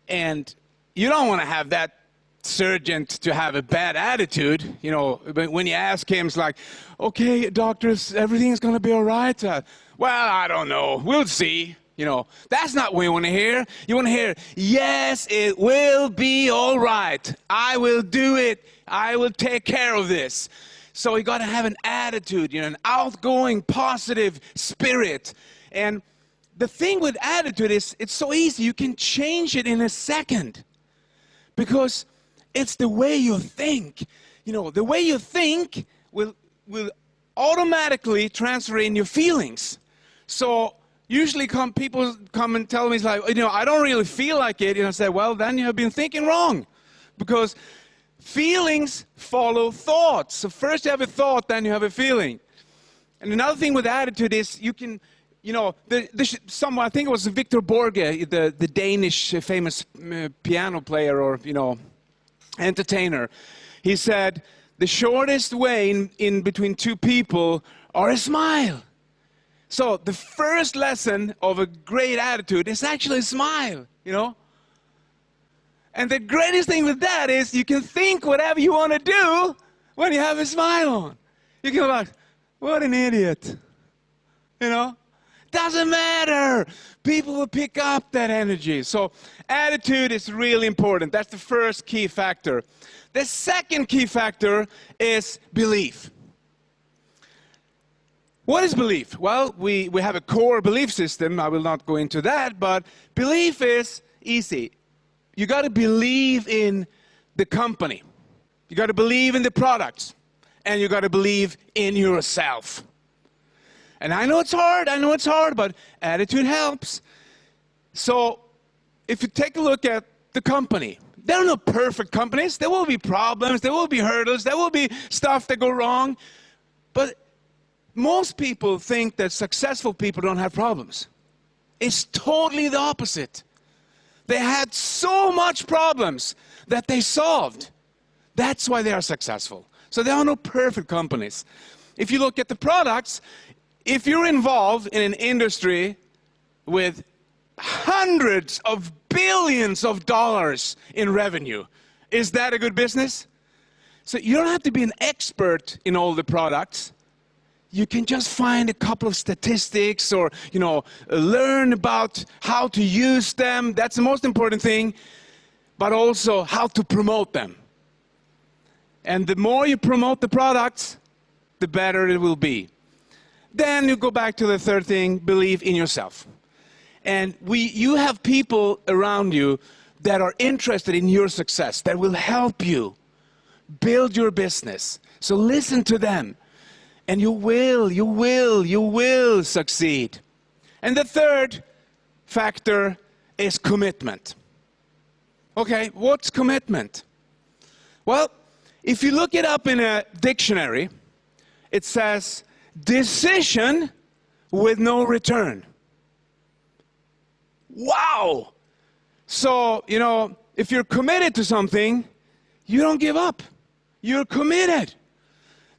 and you don't want to have that surgeon to have a bad attitude. You know, when you ask him, it's like, okay, doctors, everything's going to be all right. Well, I don't know. We'll see. You know, that's not what you want to hear. You want to hear, yes, it will be all right. I will do it. I will take care of this. So you got to have an attitude, you know, an outgoing, positive spirit. And the thing with attitude is it's so easy. You can change it in a second because it's the way you think. You know, the way you think will automatically transfer in your feelings. So usually people come and tell me, it's like, you know, I don't really feel like it. And I say, well, then you have been thinking wrong. Because feelings follow thoughts. So first you have a thought, then you have a feeling. And another thing with attitude is you can, you know, someone, I think it was Victor Borge, the Danish famous piano player or, you know, entertainer. He said, the shortest way in between two people are a smile. So the first lesson of a great attitude is actually a smile, you know. And the greatest thing with that is you can think whatever you want to do when you have a smile on. You can be like, what an idiot, you know. Doesn't matter. People will pick up that energy. So attitude is really important. That's the first key factor. The second key factor is belief. What is belief? Well, we have a core belief system. I will not go into that, but belief is easy. You got to believe in the company. You got to believe in the products. And you got to believe in yourself. And I know it's hard, but attitude helps. So if you take a look at the company, there are no perfect companies. There will be problems, there will be hurdles, there will be stuff that go wrong. But most people think that successful people don't have problems. It's totally the opposite. They had so much problems that they solved. That's why they are successful. So there are no perfect companies. If you look at the products, if you're involved in an industry with hundreds of billions of dollars in revenue, is that a good business? So you don't have to be an expert in all the products. You can just find a couple of statistics or, you know, learn about how to use them. That's the most important thing, but also how to promote them. And the more you promote the products, the better it will be. Then you go back to the third thing, believe in yourself. And you have people around you that are interested in your success, that will help you build your business. So listen to them. And you will succeed. And the third factor is commitment. Okay, what's commitment? Well, if you look it up in a dictionary, it says decision with no return. Wow! So, you know, if you're committed to something, you don't give up. You're committed.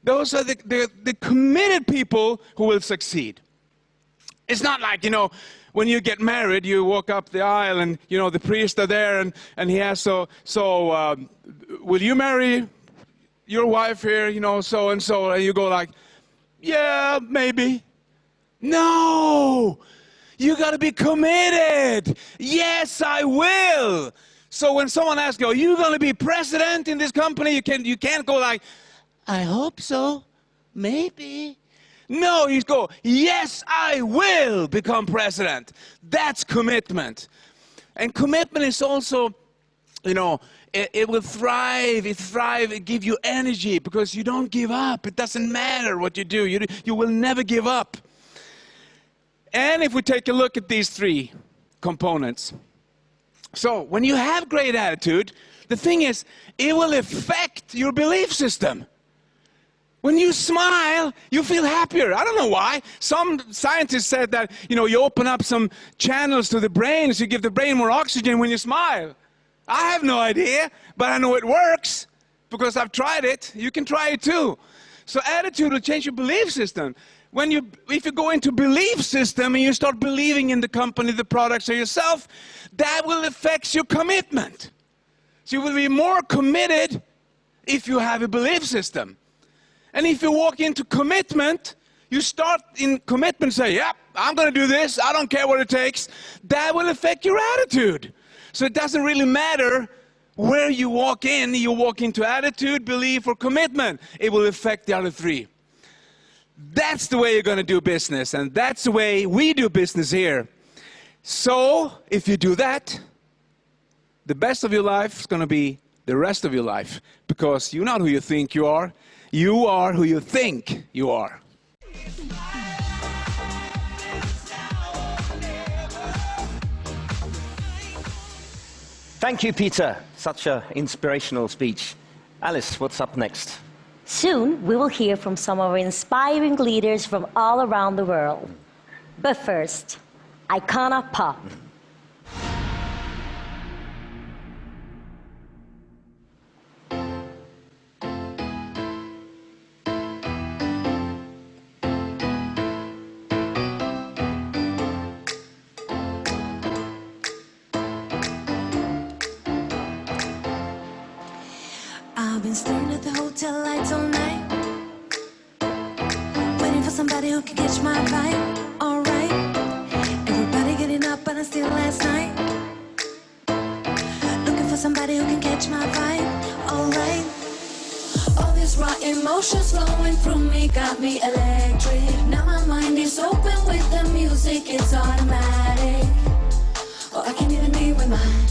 Those are the committed people who will succeed. It's not like, you know, when you get married, you walk up the aisle and, you know, the priest are there and he asks, will you marry your wife here, you know, so and so? And you go like, yeah, maybe. No! You got to be committed. Yes, I will. So when someone asks you, are you going to be president in this company? You can't go like, I hope so, maybe. No, you go, yes, I will become president. That's commitment. And commitment is also, you know, it will thrive, it give you energy because you don't give up. It doesn't matter what you do, you will never give up. And if we take a look at these three components. So when you have great attitude, the thing is, it will affect your belief system. When you smile, you feel happier. I don't know why. Some scientists said that, you open up some channels to the brain, so you give the brain more oxygen when you smile. I have no idea, but I know it works because I've tried it. You can try it too. So attitude will change your belief system. If you go into belief system and you start believing in the company, the products, or yourself, that will affect your commitment. So you will be more committed if you have a belief system. And if you walk into commitment, you start in commitment, say, yep, I'm going to do this, I don't care what it takes. That will affect your attitude. So it doesn't really matter where you walk into attitude, belief, or commitment. It will affect the other three. That's the way you're going to do business, and that's the way we do business here. So if you do that, the best of your life is going to be the rest of your life, because you're not who you think you are who you think you are. Thank you, Peter. Such an inspirational speech. Alice, what's up next? Soon, we will hear from some of our inspiring leaders from all around the world. But first, Icona Pop. I've been staring at the hotel lights all night, waiting for somebody who can catch my vibe. Alright, everybody getting up but I'm still last night, looking for somebody who can catch my vibe. Alright, all these raw emotions flowing through me got me electric. Now my mind is open with the music, it's automatic. Oh, I can't even be with mine,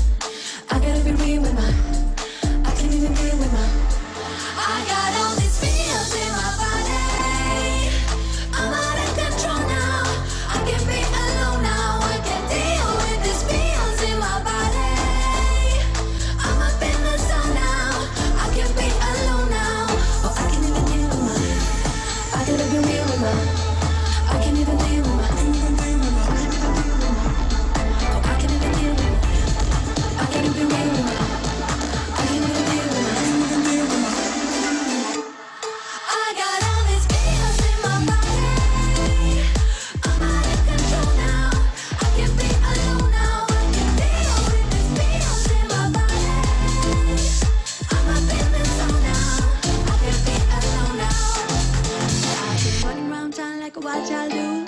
I gotta be real with mine. Even deal with my I got all these feels in my body. I'm out of control now. I can't be alone now. I can't deal with these feels in my body. I'm up in the zone now. I can't be alone now. Oh, I can't even deal with my I gotta be real with my I can't even deal with my Oh, I can't even deal with my I can't even deal with my what y'all do,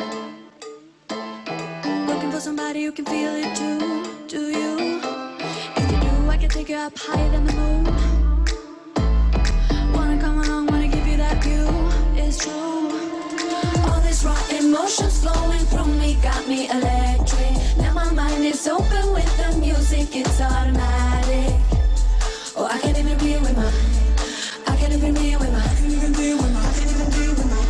looking for somebody who can feel it too. Do you? If you do, I can take you up higher than the moon. Wanna come along, wanna give you that view. It's true. All these raw emotions flowing through me got me electric. Now my mind is open with the music, it's automatic. Oh, I can't even deal with mine. I can't even deal with mine. I can't even deal with mine. I can't even deal with mine.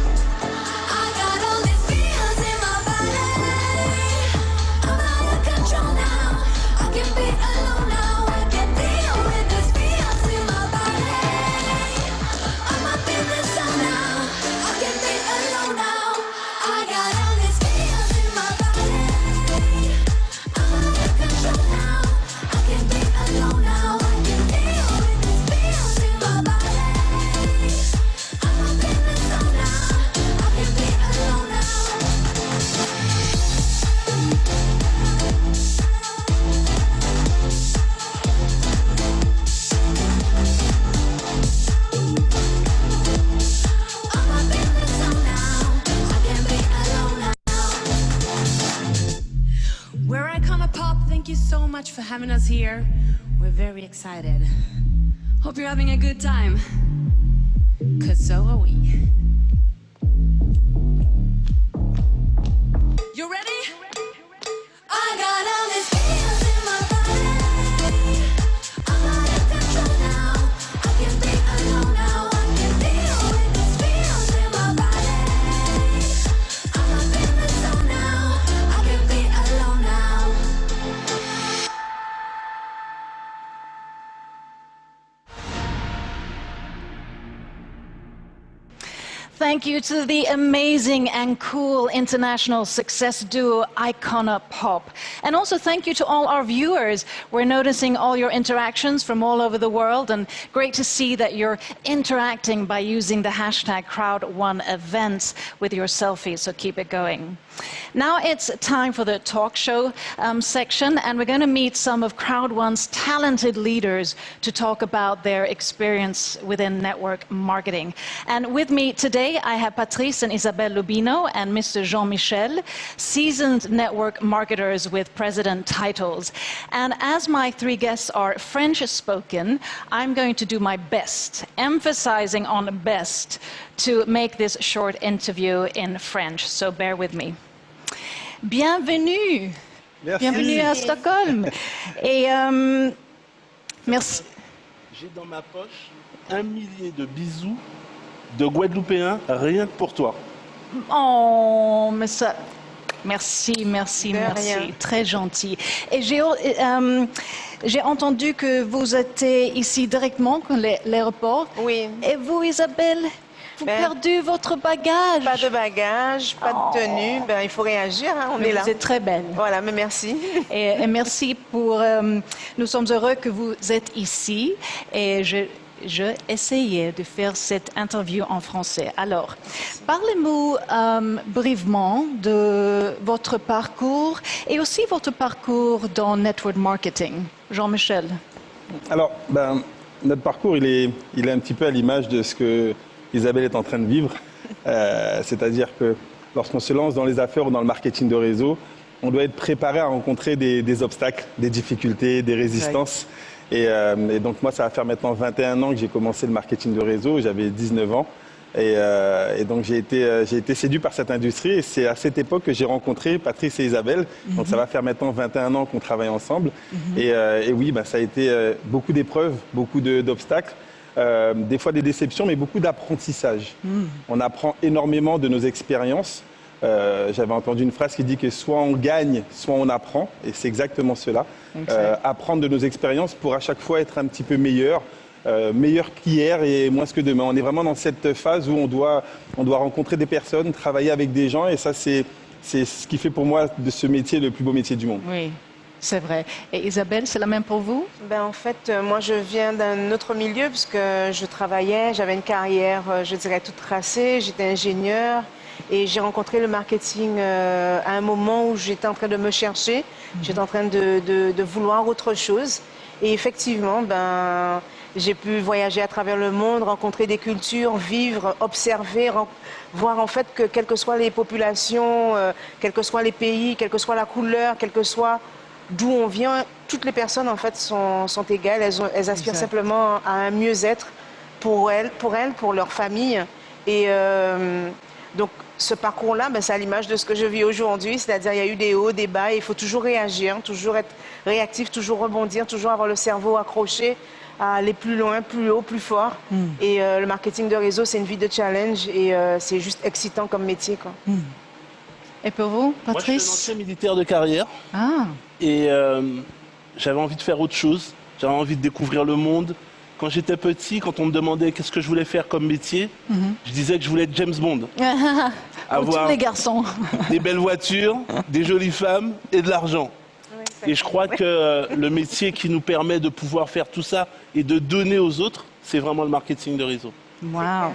For having us here. We're very excited. Hope you're having a good time, 'cause so are we. You ready? I got all these feels in my body. I'm out of control now. I can't be alone now. I can deal with these feels in my body. I'm up in the zone now. Thank you to the amazing and cool international success duo Icona Pop. And also thank you to all our viewers. We're noticing all your interactions from all over the world, and great to see that you're interacting by using the hashtag Crowd1Events with your selfies, so keep it going. Now it's time for the talk show section, and we're going to meet some of Crowd1's talented leaders to talk about their experience within network marketing. And with me today, I have Patrice and Isabelle Lubino and Mr. Jean-Michel, seasoned network marketers with president titles. And as my three guests are French-spoken, I'm going to do my best, emphasizing on best, to make this short interview in French, so bear with me. Bienvenue. Merci. Bienvenue à Stockholm. Et merci. J'ai dans ma poche 1 millier de bisous de Guadeloupéens rien que pour toi. Oh, mais ça... Merci, merci, De merci. rien. Très gentil. Et j'ai entendu que vous étiez ici directement, l'aéroport. Oui. Et vous, Isabelle, vous perdu votre bagage? Pas de bagage, pas de tenue. Ben, il faut réagir, hein, on Mais est là. vous êtes très belle. Voilà, mais merci. Et merci pour... nous sommes heureux que vous êtes ici. Et je essayais de faire cette interview en français. Alors, parlez-nous brièvement de votre parcours et aussi votre parcours dans network marketing. Jean-Michel. Alors, notre parcours, il est un petit peu à l'image de ce que Isabelle est en train de vivre. C'est-à-dire que lorsqu'on se lance dans les affaires ou dans le marketing de réseau, on doit être préparé à rencontrer des obstacles, des difficultés, des résistances. Et donc moi, ça va faire maintenant 21 ans que j'ai commencé le marketing de réseau. J'avais 19 ans. Et donc j'ai été séduit par cette industrie. Et c'est à cette époque que j'ai rencontré Patrice et Isabelle. Donc ça va faire maintenant 21 ans qu'on travaille ensemble. Et oui, ça a été beaucoup d'épreuves, beaucoup d'obstacles. Des fois des déceptions, mais beaucoup d'apprentissage. On apprend énormément de nos expériences. J'avais entendu une phrase qui dit que soit on gagne, soit on apprend, et c'est exactement cela. Apprendre de nos expériences pour à chaque fois être un petit peu meilleur, meilleur qu'hier et moins que demain. On est vraiment dans cette phase où on doit rencontrer des personnes, travailler avec des gens, et ça c'est ce qui fait pour moi de ce métier le plus beau métier du monde. Oui. C'est vrai. Et Isabelle, c'est la même pour vous? En fait, moi, je viens d'un autre milieu puisque je travaillais, j'avais une carrière, je dirais, toute tracée. J'étais ingénieur et j'ai rencontré le marketing à un moment où j'étais en train de me chercher. J'étais en train de vouloir autre chose. Et effectivement, j'ai pu voyager à travers le monde, rencontrer des cultures, vivre, observer, voir en fait que quelles que soient les populations, quels que soient les pays, quelle que soit la couleur, quel que soit d'où on vient, toutes les personnes en fait sont égales, elles aspirent simplement à un mieux-être pour elles, pour leur famille. Et donc ce parcours-là, c'est à l'image de ce que je vis aujourd'hui, c'est-à-dire il y a eu des hauts, des bas, et il faut toujours réagir, toujours être réactif, toujours rebondir, toujours avoir le cerveau accroché à aller plus loin, plus haut, plus fort. Et le marketing de réseau, c'est une vie de challenge et c'est juste excitant comme métier, quoi. Et pour vous, Patrice? Moi, je suis un ancien militaire de carrière. Ah. Et j'avais envie de faire autre chose. J'avais envie de découvrir le monde. Quand j'étais petit, quand on me demandait qu'est-ce que je voulais faire comme métier, je disais que je voulais être James Bond. Comme tous les garçons. Des belles voitures, des jolies femmes et de l'argent. Et je crois que le métier qui nous permet de pouvoir faire tout ça et de donner aux autres, c'est vraiment le marketing de réseau. Wow.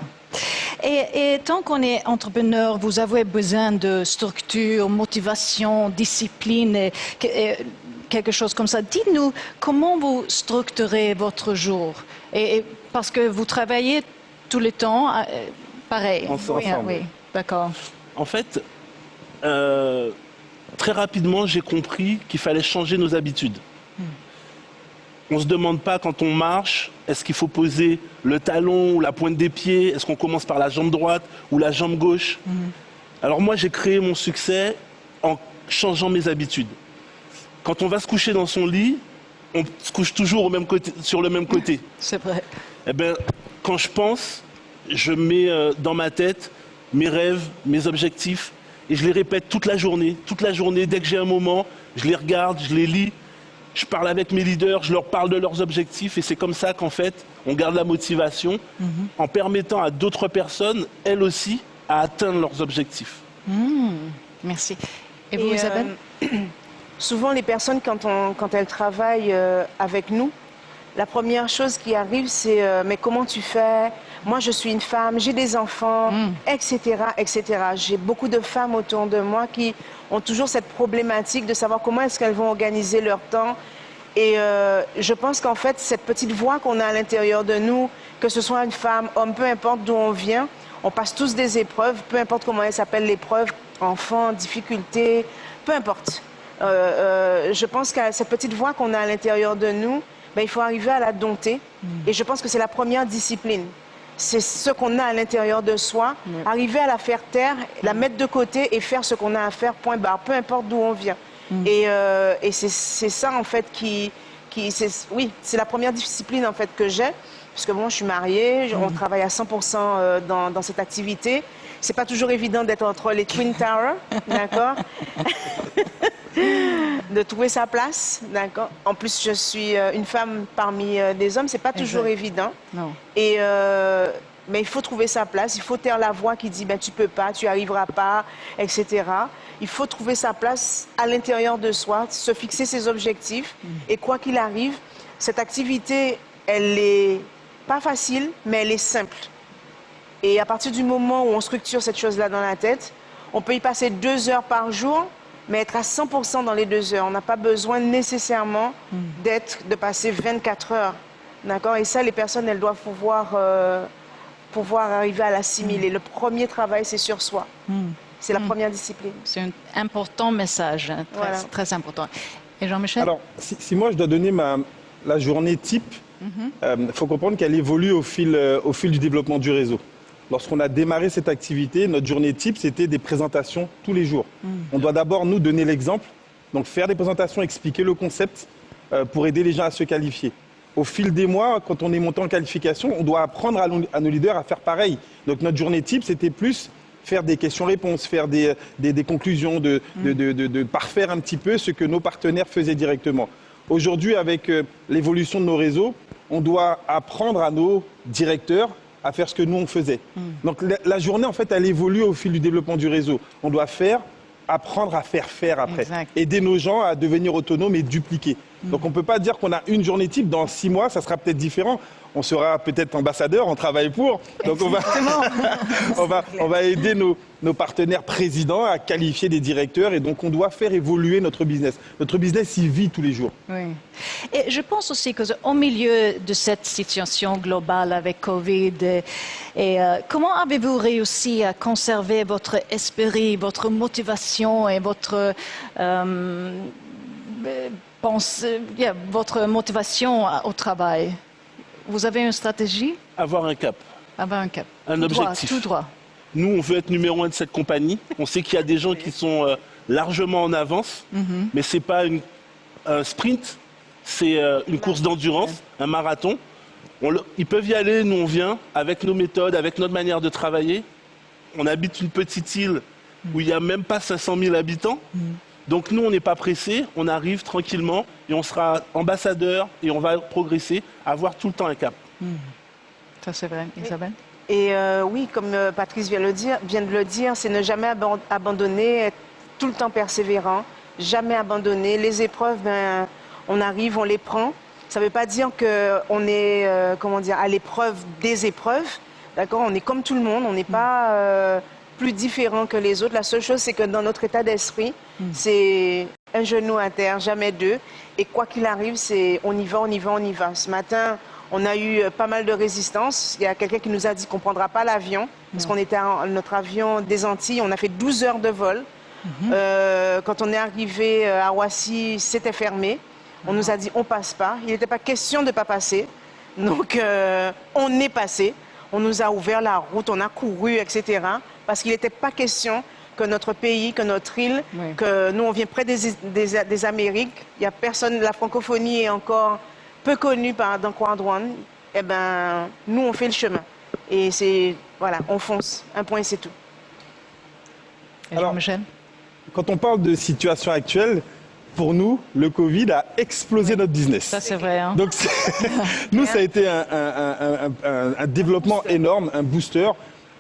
Et tant qu'on est entrepreneur, vous avez besoin de structure, motivation, discipline, et quelque chose comme ça. Dites-nous, comment vous structurez votre jour? Et parce que vous travaillez tout le temps, pareil. Ensemble. Oui, d'accord. En fait, très rapidement, j'ai compris qu'il fallait changer nos habitudes. On ne se demande pas quand on marche, est-ce qu'il faut poser le talon ou la pointe des pieds? Est-ce qu'on commence par la jambe droite ou la jambe gauche? Alors moi, j'ai créé mon succès en changeant mes habitudes. Quand on va se coucher dans son lit, on se couche toujours au même côté, sur le même côté. C'est vrai. Eh bien, quand je pense, je mets dans ma tête mes rêves, mes objectifs, et je les répète toute la journée. Toute la journée, dès que j'ai un moment, je les regarde, je les lis. je parle avec mes leaders, je leur parle de leurs objectifs et c'est comme ça qu'en fait, on garde la motivation en permettant à d'autres personnes, elles aussi, à atteindre leurs objectifs. Merci. Et vous, Isabelle? Souvent, les personnes, quand elles travaillent avec nous, la première chose qui arrive, c'est mais comment tu fais? Moi, je suis une femme, j'ai des enfants, etc., etc. J'ai beaucoup de femmes autour de moi qui ont toujours cette problématique de savoir comment est-ce qu'elles vont organiser leur temps. Et je pense qu'en fait, cette petite voix qu'on a à l'intérieur de nous, que ce soit une femme, homme, peu importe d'où on vient, on passe tous des épreuves, peu importe comment elles s'appellent l'épreuve, enfant, difficulté, peu importe. Je pense que cette petite voix qu'on a à l'intérieur de nous, ben, il faut arriver à la dompter. Et je pense que c'est la première discipline. C'est ce qu'on a à l'intérieur de soi, arriver à la faire taire, la mettre de côté et faire ce qu'on a à faire, point barre, peu importe d'où on vient. Et c'est ça, en fait, oui, c'est la première discipline, en fait, que j'ai, puisque moi, je suis mariée, on travaille à 100% dans cette activité. C'est pas toujours évident d'être entre les Twin Towers, d'accord? De trouver sa place, d'accord? En plus, je suis une femme parmi des hommes, c'est pas toujours évident. Non. Et mais il faut trouver sa place, il faut taire la voix qui dit ben tu peux pas, tu arriveras pas, etc. Il faut trouver sa place à l'intérieur de soi, se fixer ses objectifs. Et quoi qu'il arrive, cette activité, elle est pas facile, mais elle est simple. Et à partir du moment où on structure cette chose-là dans la tête, on peut y passer 2 heures par jour, mais être à 100% dans les 2 heures. On n'a pas besoin nécessairement de passer 24 heures. D'accord? Et ça, les personnes, elles doivent pouvoir arriver à l'assimiler. Le premier travail, c'est sur soi. C'est la première discipline. C'est un important message, hein, très, très important. Et Jean-Michel? Alors, si moi je dois donner la journée type, il faut comprendre qu'elle évolue au fil du développement du réseau. Lorsqu'on a démarré cette activité, notre journée type, c'était des présentations tous les jours. On doit d'abord nous donner l'exemple, donc faire des présentations, expliquer le concept pour aider les gens à se qualifier. Au fil des mois, quand on est monté en qualification, on doit apprendre à nos leaders à faire pareil. Donc notre journée type, c'était plus faire des questions-réponses, faire des conclusions, de parfaire un petit peu ce que nos partenaires faisaient directement. Aujourd'hui, avec l'évolution de nos réseaux, on doit apprendre à nos directeurs à faire ce que nous, on faisait. Donc la journée, en fait, elle évolue au fil du développement du réseau. On doit apprendre à faire après. Exact. Aider nos gens à devenir autonomes et dupliquer. Donc on ne peut pas dire qu'on a une journée type. Dans 6 mois, ça sera peut-être différent. On sera peut-être ambassadeur, on travaille pour. Donc on va aider nos partenaires présidents à qualifier des directeurs. Et donc on doit faire évoluer notre business. Notre business, il vit tous les jours. Oui. Et je pense aussi qu'au milieu de cette situation globale avec Covid, comment avez-vous réussi à conserver votre esprit, votre motivation et votre motivation au travail? Vous avez une stratégie? Avoir un cap. Avoir un cap. Un objectif. Tout droit. Nous, on veut être numéro 1 de cette compagnie. On sait qu'il y a des gens qui sont largement en avance, mais ce n'est pas un sprint, c'est une course d'endurance, un marathon. Ils peuvent y aller, nous on vient, avec nos méthodes, avec notre manière de travailler. On habite une petite île où il n'y a même pas 500 000 habitants. Donc nous, on n'est pas pressés, on arrive tranquillement et on sera ambassadeur et on va progresser, avoir tout le temps un cap. Ça c'est vrai, Isabelle? Et oui, comme Patrice vient de le dire, c'est ne jamais abandonner, être tout le temps persévérant, jamais abandonner. Les épreuves, ben, on arrive, on les prend. Ça ne veut pas dire qu'on est à l'épreuve des épreuves. D'accord? On est comme tout le monde, on n'est pas plus différent que les autres. La seule chose, c'est que dans notre état d'esprit, c'est un genou à terre, jamais deux. Et quoi qu'il arrive, c'est on y va, on y va, on y va. Ce matin, on a eu pas mal de résistance. Il y a quelqu'un qui nous a dit qu'on ne prendra pas l'avion, parce qu'on était notre avion des Antilles, on a fait 12 heures de vol. Quand on est arrivé à Roissy, c'était fermé. On nous a dit on passe pas. Il n'était pas question de ne pas passer. Donc on est passé. On nous a ouvert la route, on a couru, etc. Parce qu'il n'était pas question que notre pays, que notre île, que nous on vient près des Amériques. Il n'y a personne, la francophonie est encore peu connue dans Crowd One. Eh ben, nous on fait le chemin. Et c'est, voilà, on fonce. Un point et c'est tout. Alors, quand on parle de situation actuelle, pour nous, le Covid a explosé notre business. Ça, c'est vrai. Hein. Donc, nous, ça a été un développement énorme, un booster,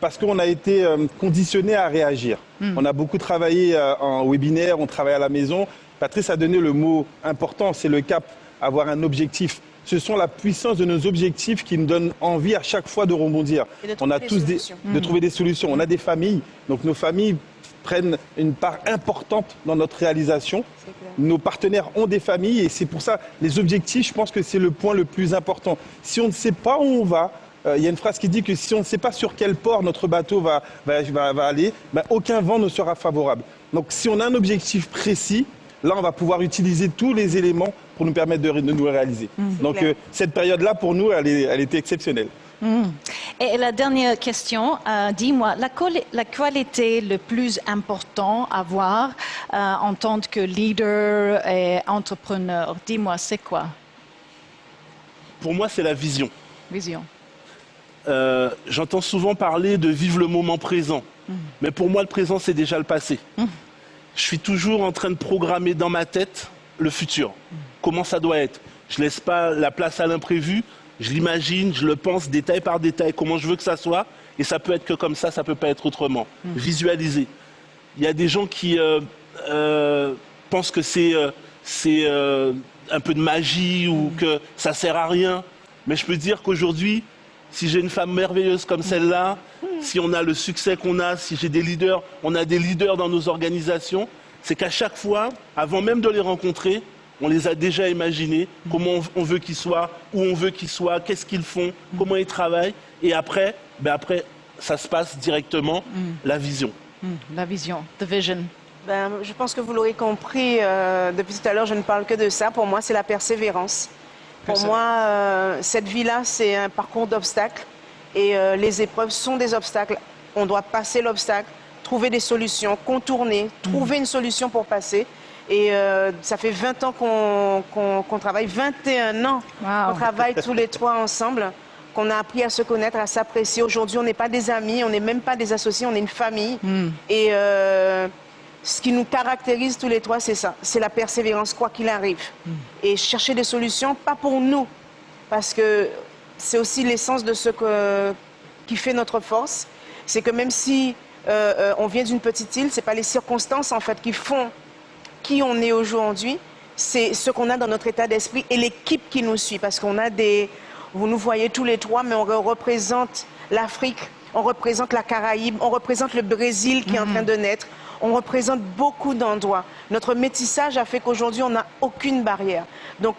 parce qu'on a été conditionné à réagir. On a beaucoup travaillé en webinaire, on travaille à la maison. Patrice a donné le mot important, c'est le cap, avoir un objectif. Ce sont la puissance de nos objectifs qui nous donnent envie à chaque fois de rebondir. On a tous de trouver des solutions. On a des familles, donc nos familles prennent une part importante dans notre réalisation. Nos partenaires ont des familles et c'est pour ça, les objectifs, je pense que c'est le point le plus important. Si on ne sait pas où on va, il y a une phrase qui dit que si on ne sait pas sur quel port notre bateau va aller, ben, aucun vent ne sera favorable. Donc si on a un objectif précis, là on va pouvoir utiliser tous les éléments pour nous permettre de nous réaliser. Donc cette période-là, pour nous, elle était exceptionnelle. Et la dernière question, dis-moi, la qualité le plus importante à avoir en tant que leader et entrepreneur, dis-moi, c'est quoi? Pour moi, c'est la vision. Vision. J'entends souvent parler de vivre le moment présent. Mais pour moi, le présent, c'est déjà le passé. Je suis toujours en train de programmer dans ma tête le futur. Comment ça doit être. Je ne laisse pas la place à l'imprévu. Je l'imagine, je le pense détail par détail, comment je veux que ça soit. Et ça peut être que comme ça peut pas être autrement. Visualiser. Il y a des gens qui pensent que c'est un peu de magie ou que ça sert à rien. Mais je peux dire qu'aujourd'hui, si j'ai une femme merveilleuse comme celle-là, si on a le succès qu'on a, si j'ai des leaders, on a des leaders dans nos organisations, c'est qu'à chaque fois, avant même de les rencontrer, on les a déjà imaginés, comment on veut qu'ils soient, où on veut qu'ils soient, qu'est-ce qu'ils font, comment ils travaillent. Et après, ça se passe directement, la vision. La vision, the vision. Je pense que vous l'aurez compris, depuis tout à l'heure, je ne parle que de ça. Pour moi, c'est la persévérance. Pour moi, cette vie-là, c'est un parcours d'obstacles. Et les épreuves sont des obstacles. On doit passer l'obstacle, trouver des solutions, contourner, trouver une solution pour passer. Et ça fait 20 ans qu'on travaille, 21 ans qu'on travaille tous les trois ensemble, qu'on a appris à se connaître, à s'apprécier. Aujourd'hui, on n'est pas des amis, on n'est même pas des associés, on est une famille. Et ce qui nous caractérise tous les trois, c'est ça, c'est la persévérance, quoi qu'il arrive. Et chercher des solutions, pas pour nous, parce que c'est aussi l'essence de ce qui fait notre force. C'est que même si on vient d'une petite île, ce n'est pas les circonstances en fait qui font qui on est aujourd'hui, c'est ce qu'on a dans notre état d'esprit et l'équipe qui nous suit. Parce qu'on a vous nous voyez tous les trois, mais on représente l'Afrique, on représente la Caraïbe, on représente le Brésil qui est en train de naître, on représente beaucoup d'endroits. Notre métissage a fait qu'aujourd'hui, on n'a aucune barrière. Donc,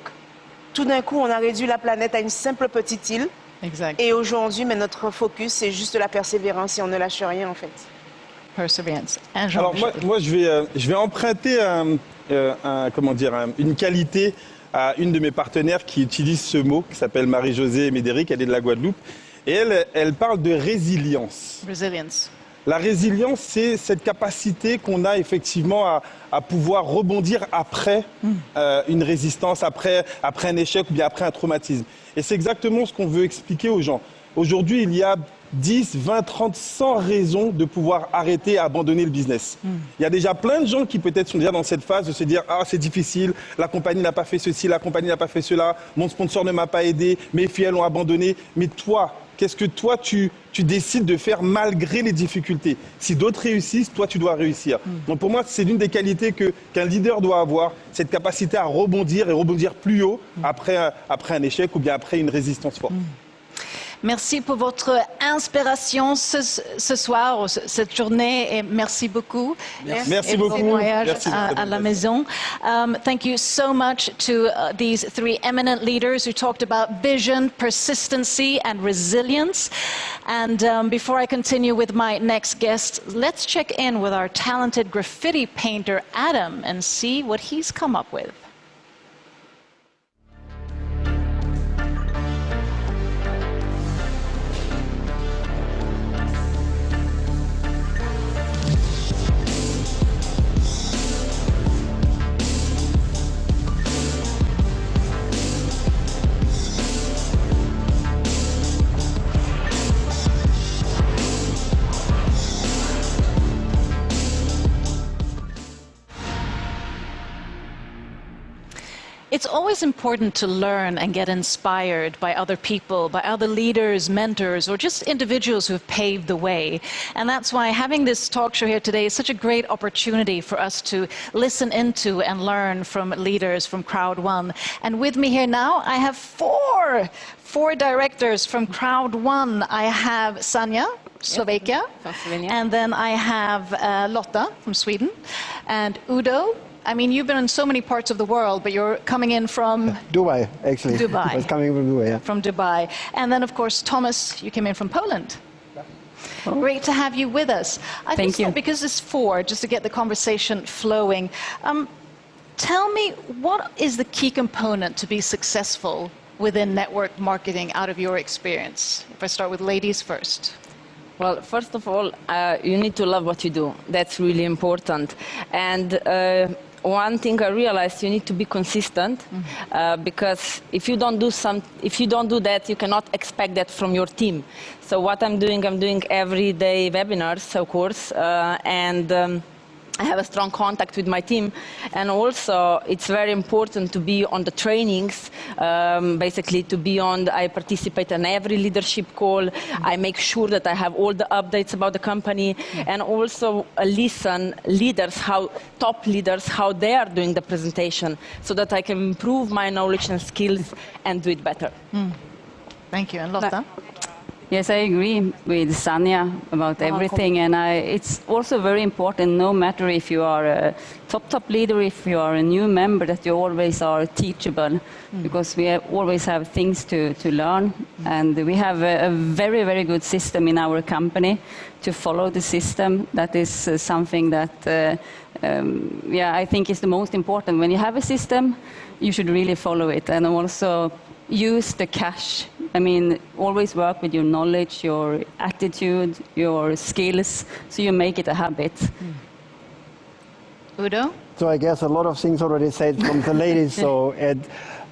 tout d'un coup, on a réduit la planète à une simple petite île. Exact. Et aujourd'hui, notre focus, c'est juste la persévérance et on ne lâche rien, en fait. Perseverance. Alors moi je vais emprunter une qualité à une de mes partenaires qui utilise ce mot, qui s'appelle Marie-Josée Médéric, elle est de la Guadeloupe, et elle parle de résilience. Resilience. La résilience, c'est cette capacité qu'on a effectivement à pouvoir rebondir après une résistance, après un échec ou bien après un traumatisme. Et c'est exactement ce qu'on veut expliquer aux gens. Aujourd'hui, il y a 10, 20, 30, 100 raisons de pouvoir arrêter et abandonner le business. Il y a déjà plein de gens qui peut-être sont déjà dans cette phase de se dire « Ah, c'est difficile, la compagnie n'a pas fait ceci, la compagnie n'a pas fait cela, mon sponsor ne m'a pas aidé, mes filles, elles ont abandonné. » Mais toi, qu'est-ce que toi, tu décides de faire malgré les difficultés? Si d'autres réussissent, toi, tu dois réussir. Donc pour moi, c'est l'une des qualités qu'un leader doit avoir, cette capacité à rebondir et rebondir plus haut après un échec ou bien après une résistance forte. Merci pour votre inspiration ce soir, cette journée, et merci beaucoup. Merci beaucoup. Bon voyage Merci à la maison. Thank you so much to these three eminent leaders who talked about vision, persistency, and resilience. And before I continue with my next guest, let's check in with our talented graffiti painter, Adam, and see what he's come up with. It's always important to learn and get inspired by other people, by other leaders, mentors, or just individuals who have paved the way. And that's why having this talk show here today is such a great opportunity for us to listen into and learn from leaders from Crowd One. And with me here now, I have four directors from Crowd One. I have Sanja, Slovakia, and then I have Lotta from Sweden, and Udo. I mean, you've been in so many parts of the world, but you're coming in from... Dubai, actually. Dubai. I was coming from Dubai, yeah. From Dubai. And then, of course, Thomas, you came in from Poland. Oh. Great to have you with us. Thank you. Because it's four, just to get the conversation flowing, tell me, what is the key component to be successful within network marketing out of your experience? If I start with ladies first. Well, first of all, you need to love what you do. That's really important. And one thing I realized, you need to be consistent, because if you don't do that, you cannot expect that from your team. So what I'm doing every day webinars, of course, and I have a strong contact with my team, and also it's very important to be on the trainings, basically to be on, I participate in every leadership call, I make sure that I have all the updates about the company, and also listen leaders, top leaders, how they are doing the presentation, so that I can improve my knowledge and skills and do it better. Thank you. And Lotta? Yes, I agree with Sanja about everything, and it's also very important, no matter if you are a top leader, if you are a new member, that you always are teachable, because we always have things to learn, and we have a very, very good system in our company to follow the system. That is something that, I think is the most important. When you have a system, you should really follow it, and also use the cash. I mean, always work with your knowledge, your attitude, your skills, so you make it a habit. Udo? So I guess a lot of things already said from the ladies.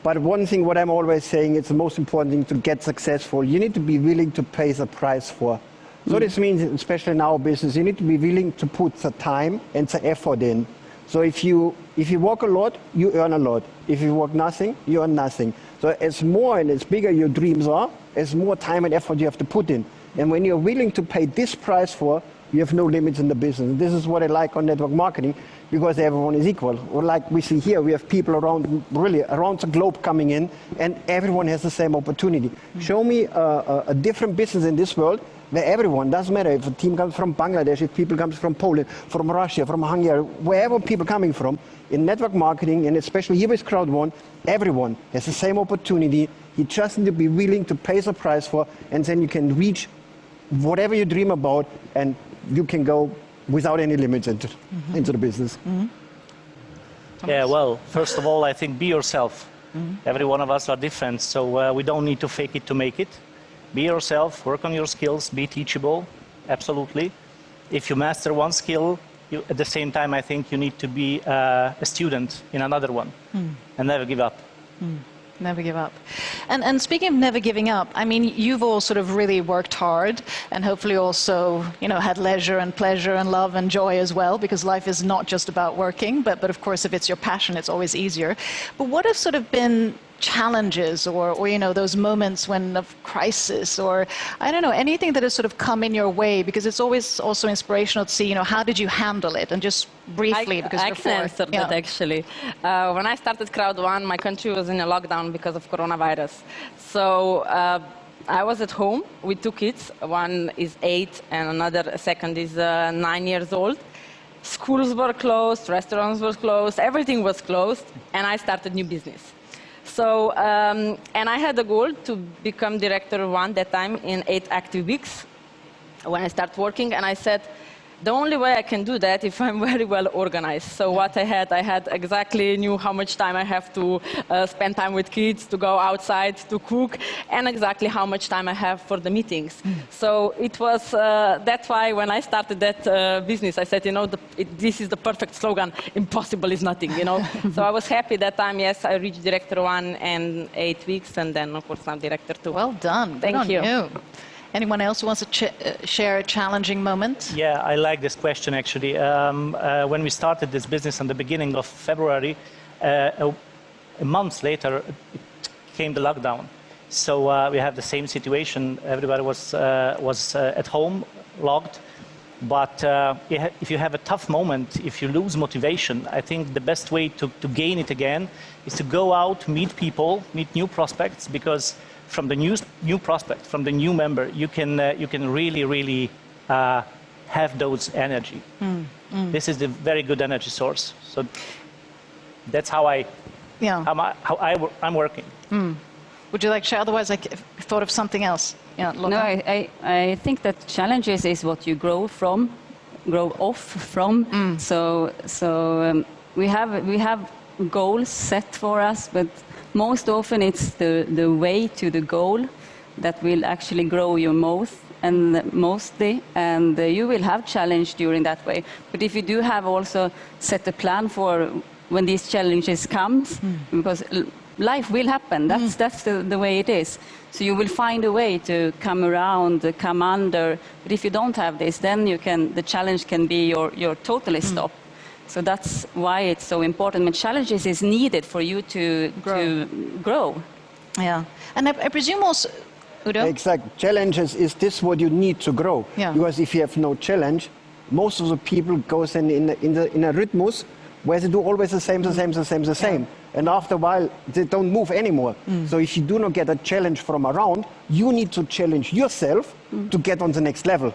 But one thing, what I'm always saying, it's the most important thing to get successful. You need to be willing to pay the price for. So this means, especially in our business, you need to be willing to put the time and the effort in. So if you work a lot, you earn a lot. If you work nothing, you earn nothing. So as more and as bigger your dreams are, as more time and effort you have to put in. And when you're willing to pay this price for, you have no limits in the business. And this is what I like on network marketing, because everyone is equal. Or like we see here, we have people around the globe coming in, and everyone has the same opportunity. Show me a different business in this world where everyone, doesn't matter if a team comes from Bangladesh, if people come from Poland, from Russia, from Hungary, wherever people coming from, in network marketing, and especially here with Crowd One, everyone has the same opportunity. You just need to be willing to pay the price for, and then you can reach whatever you dream about, and you can go without any limits into the business. Yeah, well, first of all, I think be yourself. Every one of us are different, so we don't need to fake it to make it. Be yourself, work on your skills, be teachable, absolutely. If you master one skill, at the same time, I think you need to be a student in another one, and never give up. Never give up. And speaking of never giving up, I mean, you've all sort of really worked hard, and hopefully also, had leisure and pleasure and love and joy as well, because life is not just about working, but of course, if it's your passion, it's always easier. But what have sort of been challenges or those moments of crisis, or I don't know, anything that has sort of come in your way, because it's always also inspirational to see, how did you handle it? And just briefly, because I can answer that actually. When I started Crowd One, my country was in a lockdown because of coronavirus. So I was at home with two kids. One is 8 and another second is 9 years old. Schools were closed, restaurants were closed, everything was closed, and I started new business. So, and I had a goal to become director one that time in 8 active weeks when I started working, and I said, the only way I can do that if I'm very well organized. So what I had exactly knew how much time I have to spend time with kids, to go outside, to cook, and exactly how much time I have for the meetings. So it was, that's why when I started that business, I said, this is the perfect slogan, impossible is nothing, So I was happy that time, yes, I reached director one in 8 weeks, and then of course I'm director two. Well done. Thank you. Anyone else who wants to share a challenging moment? Yeah, I like this question actually. When we started this business in the beginning of February, a month later, it came the lockdown. So we have the same situation. Everybody was at home, locked. But if you have a tough moment, if you lose motivation, I think the best way to gain it again is to go out, meet people, meet new prospects, because from the new prospect, from the new member, you can really have those energy. This is the very good energy source. So that's how I'm working. Would you like to share? Otherwise, I thought of something else. Yeah, no, I think that challenges is what you grow off from. So we have goals set for us, but most often it's the way to the goal that will actually grow you mostly, and you will have challenge during that way. But if you do have also set a plan for when these challenges comes, because life will happen. That's the way it is. So you will find a way to come around, come under. But if you don't have this, then the challenge can be your totally stop. So that's why it's so important. But challenges is needed for you to grow. Yeah, and I presume also, Udo? Exactly. Challenges is this what you need to grow. Yeah. Because if you have no challenge, most of the people goes in a rhythmus where they do always the same. And after a while, they don't move anymore. So if you do not get a challenge from around, you need to challenge yourself to get on the next level.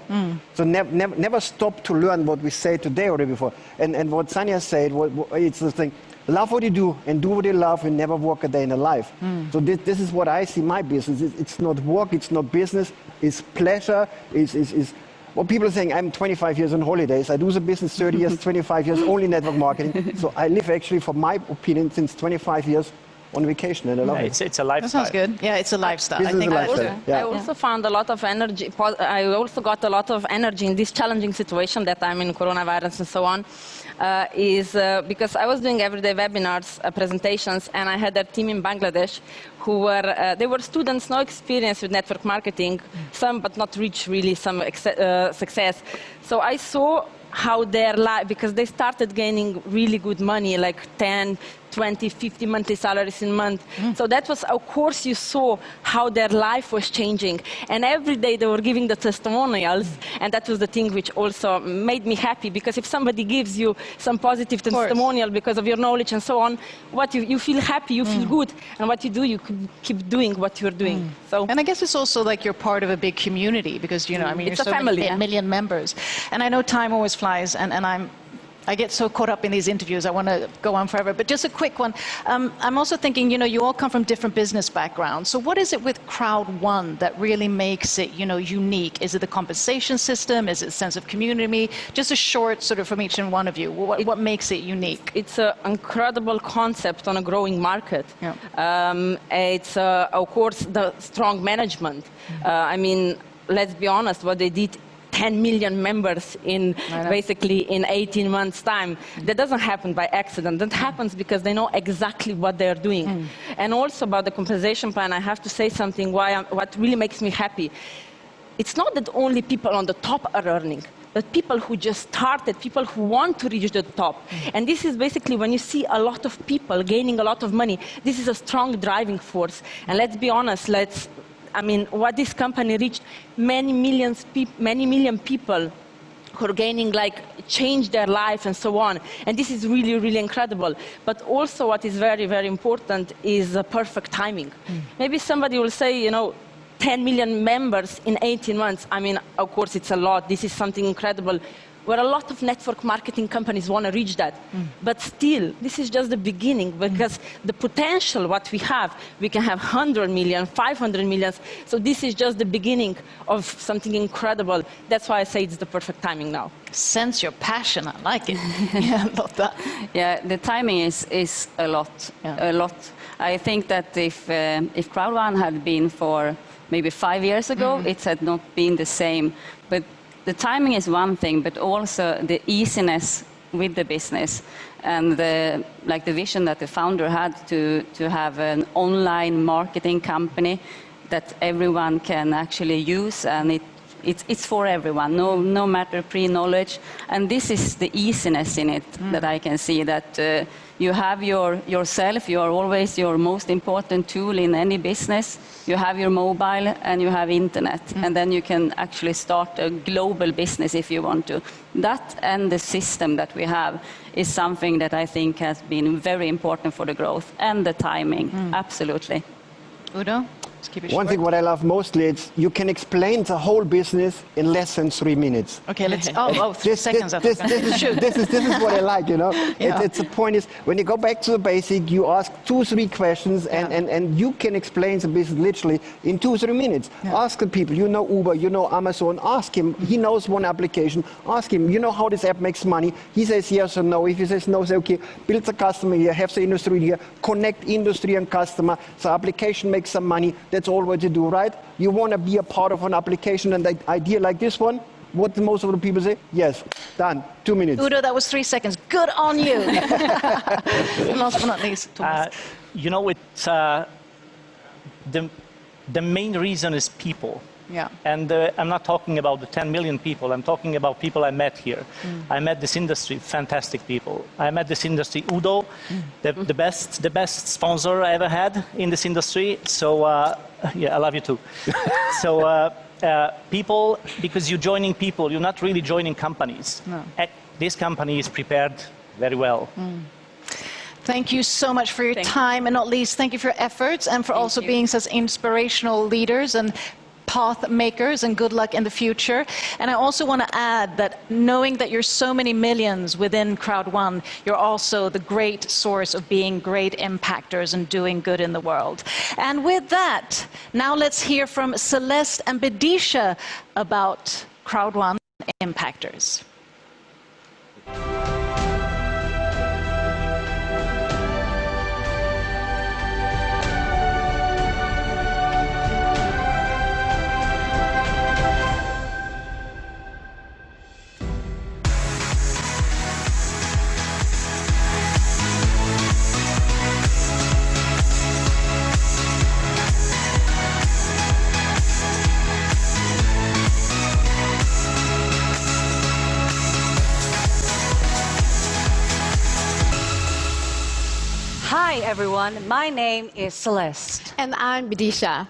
So never stop to learn what we say today or before. And what Sanja said, it's the thing, love what you do and do what you love and never work a day in a life. So this is what I see my business. It's not work, it's not business, it's pleasure, is what people are saying, I'm 25 years on holidays. I do the business 30 years, 25 years, only network marketing. So I live actually, for my opinion, since 25 years on vacation, and I love it. It's a lifestyle. That sounds good. Yeah, it's a lifestyle. I think I also found a lot of energy. I also got a lot of energy in this challenging situation that I'm in, coronavirus and so on. Because I was doing everyday webinars, presentations, and I had a team in Bangladesh who they were students, no experience with network marketing, some but not reach really some success. So I saw how their life, because they started gaining really good money, like 10, 20, 50 monthly salaries in a month. So that was, of course, you saw how their life was changing. And every day they were giving the testimonials. And that was the thing which also made me happy, because if somebody gives you some positive testimonial because of your knowledge and so on, what you feel happy, you feel good. And what you do, you keep doing what you're doing. So, and I guess it's also like you're part of a big community, because, I mean, it's you're a family, a million members. And I know time always flies, and I get so caught up in these interviews, I want to go on forever. But just a quick one. I'm also thinking, you all come from different business backgrounds. So what is it with Crowd One that really makes it, unique? Is it the compensation system? Is it a sense of community? Just a short sort of from each and one of you. What makes it unique? It's an incredible concept on a growing market. Yeah. It's, of course, the strong management. I mean, let's be honest, what they did, 10 million members in basically in 18 months' time. That doesn't happen by accident. That happens because they know exactly what they're doing. And also about the compensation plan, I have to say something what really makes me happy. It's not that only people on the top are earning, but people who just started, people who want to reach the top. And this is basically when you see a lot of people gaining a lot of money, this is a strong driving force. And let's be honest, I mean, what this company reached, many million people who are gaining, change their life and so on. And this is really, really incredible. But also what is very, very important is the perfect timing. Maybe somebody will say, 10 million members in 18 months. I mean, of course, it's a lot. This is something incredible. Where a lot of network marketing companies want to reach that. But still, this is just the beginning, because the potential what we can have 100 million, 500 million. So this is just the beginning of something incredible. That's why I say it's the perfect timing now. Sense your passion, I like it. Yeah, I love that. Yeah, the timing is a lot, a lot. I think that if Crowd One had been for maybe 5 years ago, it had not been the same. But the timing is one thing, but also the easiness with the business and the vision that the founder had to have an online marketing company that everyone can actually use, and It's for everyone, no matter pre-knowledge. And this is the easiness in it that I can see, that you have yourself, you are always your most important tool in any business. You have your mobile and you have internet, and then you can actually start a global business if you want to. That and the system that we have is something that I think has been very important for the growth, and the timing, absolutely. Udo? Keep it One short. thing what I love mostly is you can explain the whole business in less than 3 minutes. Okay, let's. 3 seconds. This is what I like, you know. Yeah. It's the point is when you go back to the basic, you ask 2-3 questions, and you can explain the business literally in 2-3 minutes. Ask the people. You know Uber, you know Amazon. Ask him. He knows one application. Ask him. You know how this app makes money. He says yes or no. If he says no, say okay. Build the customer here. Have the industry here. Connect industry and customer. The application makes some money. That's all what you do, right? You want to be a part of an application and the idea like this one, what most of the people say? Yes, done, 2 minutes. Udo, that was 3 seconds. Good on you. Last but not least, Thomas. You know, it's the main reason is people. Yeah. And I'm not talking about the 10 million people. I'm talking about people I met here. I met this industry, fantastic people. I met this industry, Udo, the best sponsor I ever had in this industry. So, yeah, I love you too. So, people, because you're joining people, you're not really joining companies. No. This company is prepared very well. Thank you so much for your time, and not least, thank you for your efforts and for also being such inspirational leaders and path makers, and good luck in the future. And I also want to add that knowing that you're so many millions within Crowd1, you're also the great source of being great impactors and doing good in the world. And with that, now let's hear from Celeste and Bedisha about Crowd1 impactors. Hi everyone, my name is Celeste. And I'm Bedisha.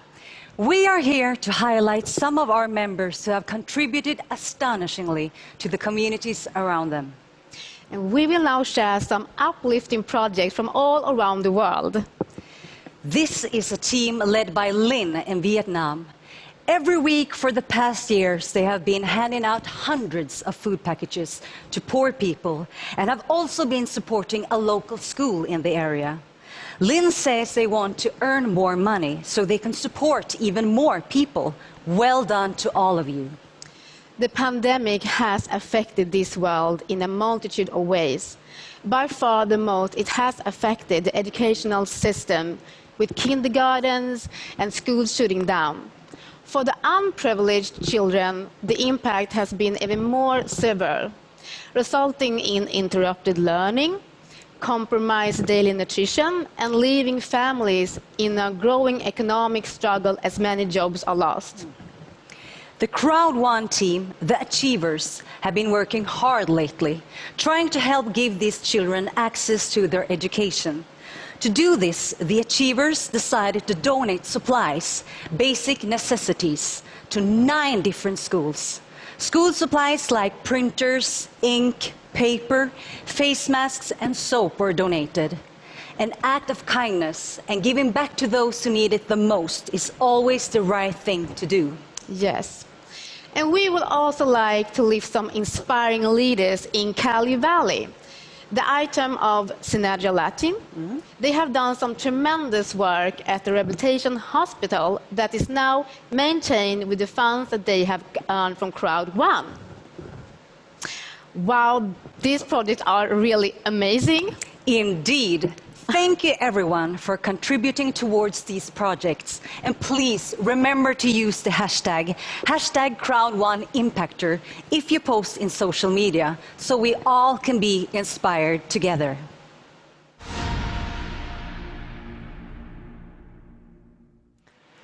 We are here to highlight some of our members who have contributed astonishingly to the communities around them. And we will now share some uplifting projects from all around the world. This is a team led by Lynn in Vietnam. Every week for the past years, they have been handing out hundreds of food packages to poor people and have also been supporting a local school in the area. Lynn says they want to earn more money so they can support even more people. Well done to all of you. The pandemic has affected this world in a multitude of ways. By far the most, it has affected the educational system, with kindergartens and schools shutting down. For the unprivileged children, the impact has been even more severe, resulting in interrupted learning, compromised daily nutrition, and leaving families in a growing economic struggle as many jobs are lost. The Crowd1 team, the Achievers, have been working hard lately, trying to help give these children access to their education. To do this, the Achievers decided to donate supplies, basic necessities, to 9 different schools. School supplies like printers, ink, paper, face masks, and soap were donated. An act of kindness and giving back to those who need it the most is always the right thing to do. Yes. And we would also like to lift some inspiring leaders in Cali Valley. The item of Synergia Latin. They have done some tremendous work at the rehabilitation hospital that is now maintained with the funds that they have earned from Crowd1. Wow, these projects are really amazing. Indeed. Thank you everyone for contributing towards these projects. And please remember to use the hashtag Crowd1Impactor if you post in social media, so we all can be inspired together.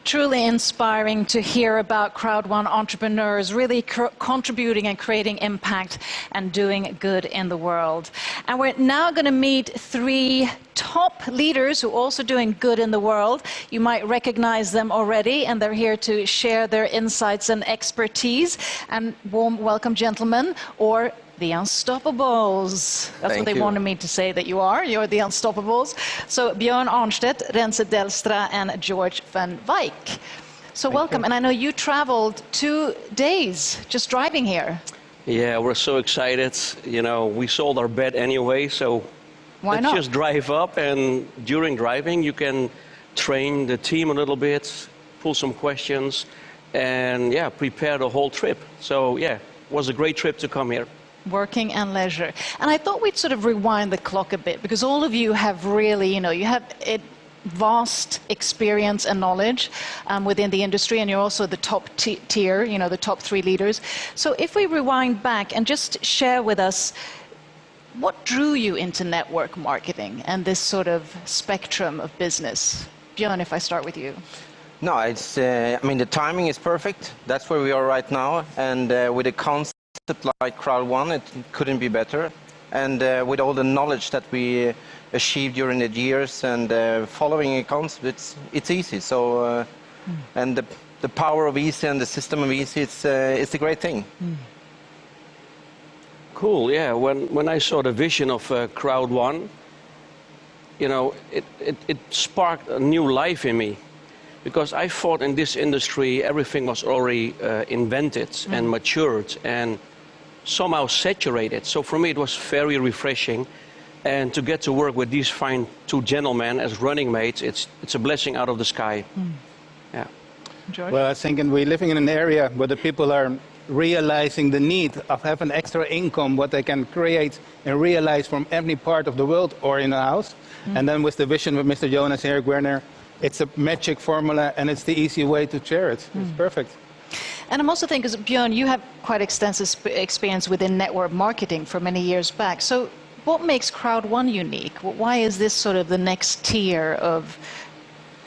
Truly inspiring to hear about Crowd1 entrepreneurs really contributing and creating impact and doing good in the world. And we're now going to meet 3 top leaders who are also doing good in the world. You might recognize them already, and they're here to share their insights and expertise. And warm welcome, gentlemen, or the Unstoppables. That's what they wanted me to say that you are. You're the Unstoppables. So Björn Arnstedt, Renze Delstra, and George van Wijk. So welcome. And I know you traveled 2 days just driving here. Yeah, we're so excited. You know, we sold our bed anyway, so why not? Let's just drive up, and during driving you can train the team a little bit, pull some questions, and yeah, prepare the whole trip. So yeah, it was a great trip to come here. Working and leisure. And I thought we'd sort of rewind the clock a bit, because all of you have really, you know, you have vast experience and knowledge within the industry, and you're also the top tier, you know, the top 3 leaders. So if we rewind back and just share with us, what drew you into network marketing and this sort of spectrum of business? Björn, if I start with you. No, it's, I mean, the timing is perfect. That's where we are right now. And with a concept like Crowd1, it couldn't be better. And with all the knowledge that we achieved during the years and following a concept, it's easy. So, and the power of easy and the system of easy, it's a great thing. Cool, yeah. When I saw the vision of Crowd1, you know, it sparked a new life in me. Because I thought in this industry everything was already invented and matured and somehow saturated. So for me it was very refreshing. And to get to work with these fine 2 gentlemen as running mates, it's a blessing out of the sky. Yeah. George? Well, I think we're living in an area where the people are realizing the need of having extra income, what they can create and realize from any part of the world or in a house. And then with the vision with Mr. Jonas Erik Werner, it's a magic formula, and it's the easy way to share it. It's perfect. And I'm also thinking, because Björn, you have quite extensive experience within network marketing for many years back. So what makes Crowd1 unique? Why is this sort of the next tier of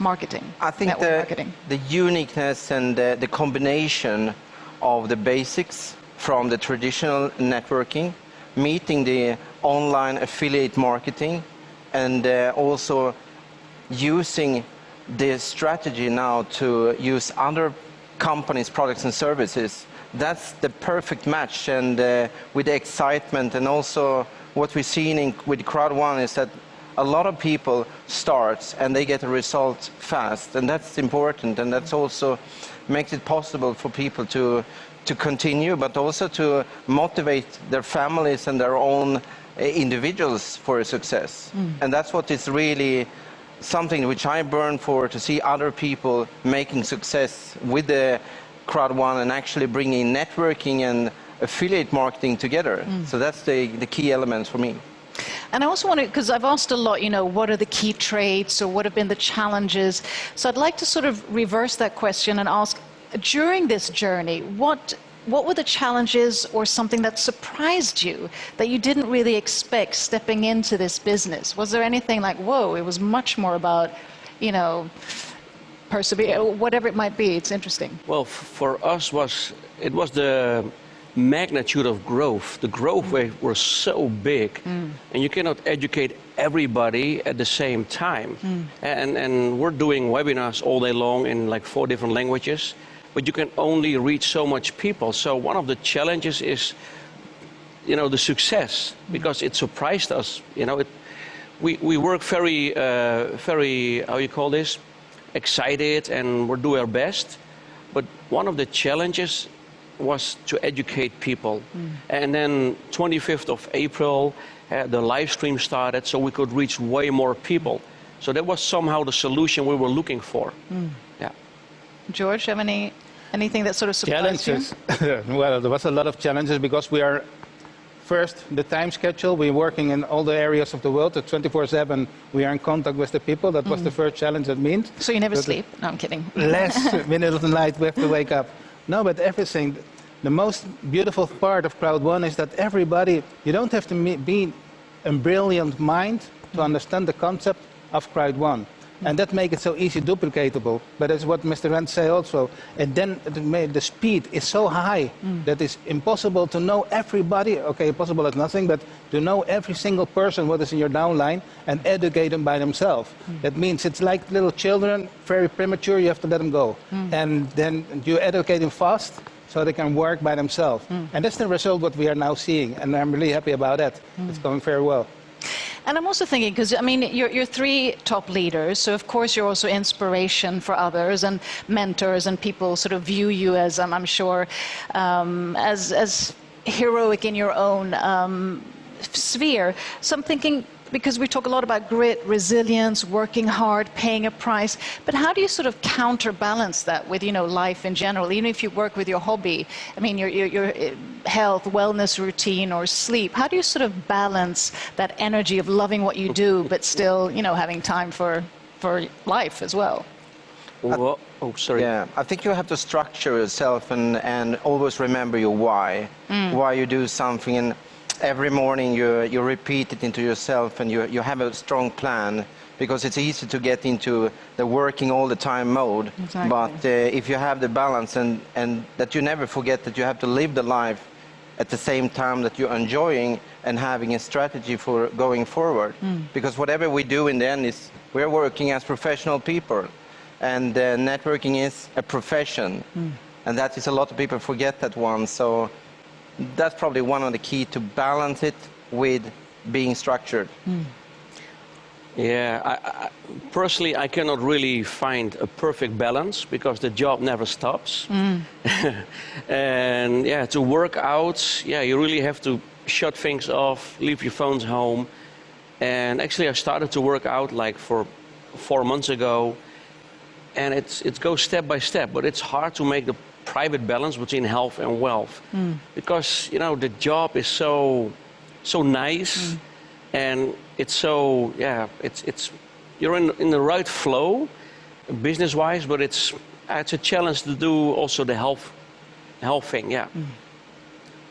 marketing? I think the uniqueness and the combination of the basics from the traditional networking, meeting the online affiliate marketing, and also using the strategy now to use other companies' products and services. That's the perfect match, and with the excitement, and also what we're seeing with Crowd1 is that a lot of people start and they get a result fast, and that's important, and that's also makes it possible for people to continue, but also to motivate their families and their own individuals for a success. And that's what is really something which I burn for, to see other people making success with the Crowd1 and actually bringing networking and affiliate marketing together. So that's the key elements for me. And I also want to, because I've asked a lot, you know, what are the key traits or what have been the challenges? So I'd like to sort of reverse that question and ask, during this journey, what were the challenges or something that surprised you that you didn't really expect stepping into this business? Was there anything like, whoa, it was much more about, you know, persevere, whatever it might be? It's interesting. Well, for us it was the magnitude of growth. The growth rate was so big, and you cannot educate everybody at the same time. And we're doing webinars all day long in like 4 different languages, but you can only reach so much people. So one of the challenges is, you know, the success, because it surprised us. You know, we work very, how you call this, excited, and we're doing our best. But one of the challenges was to educate people. And then 25th of April, the live stream started, so we could reach way more people. So that was somehow the solution we were looking for. Yeah. George, have anything that sort of surprised challenges? Well, there was a lot of challenges because we are, first, the time schedule. We're working in all the areas of the world. At 24/7, we are in contact with the people. That was the first challenge. That means. So you never sleep? No, I'm kidding. Less middle of the night, we have to wake up. No, but everything. The most beautiful part of Crowd1 is that everybody, you don't have to be a brilliant mind to understand the concept of Crowd1. And that makes it so easy duplicatable. But that's what Mr. Rand said also. And then the speed is so high that it's impossible to know everybody. Okay, possible is nothing, but to know every single person what is in your downline and educate them by themselves. That means it's like little children, very premature, you have to let them go. And then you educate them fast so they can work by themselves. And that's the result what we are now seeing. And I'm really happy about that. It's going very well. And I'm also thinking, because I mean, you're three top leaders, so of course you're also inspiration for others and mentors, and people sort of view you as, I'm sure, as heroic in your own sphere. So I'm thinking, because we talk a lot about grit, resilience, working hard, paying a price, but how do you sort of counterbalance that with, you know, life in general? Even if you work with your hobby, I mean, your health, wellness routine, or sleep, how do you sort of balance that energy of loving what you do, but still, you know, having time for life as well? Well, oh, sorry. Yeah, I think you have to structure yourself and always remember your why you do something. And every morning you repeat it into yourself, and you have a strong plan, because it's easy to get into the working all the time mode. Exactly. But if you have the balance and that you never forget that you have to live the life at the same time that you're enjoying and having a strategy for going forward. Because whatever we do in the end is we're working as professional people, and networking is a profession. And that is a lot of people forget that one. So that's probably one of the key to balance it with being structured. Yeah, personally, I cannot really find a perfect balance because the job never stops. And yeah, to work out, yeah, you really have to shut things off, leave your phones home. And actually, I started to work out like for 4 months ago, and it goes step by step. But it's hard to make the private balance between health and wealth, because you know the job is so nice. And it's so, yeah, it's you're in the right flow, business-wise, but it's a challenge to do also the health thing, yeah.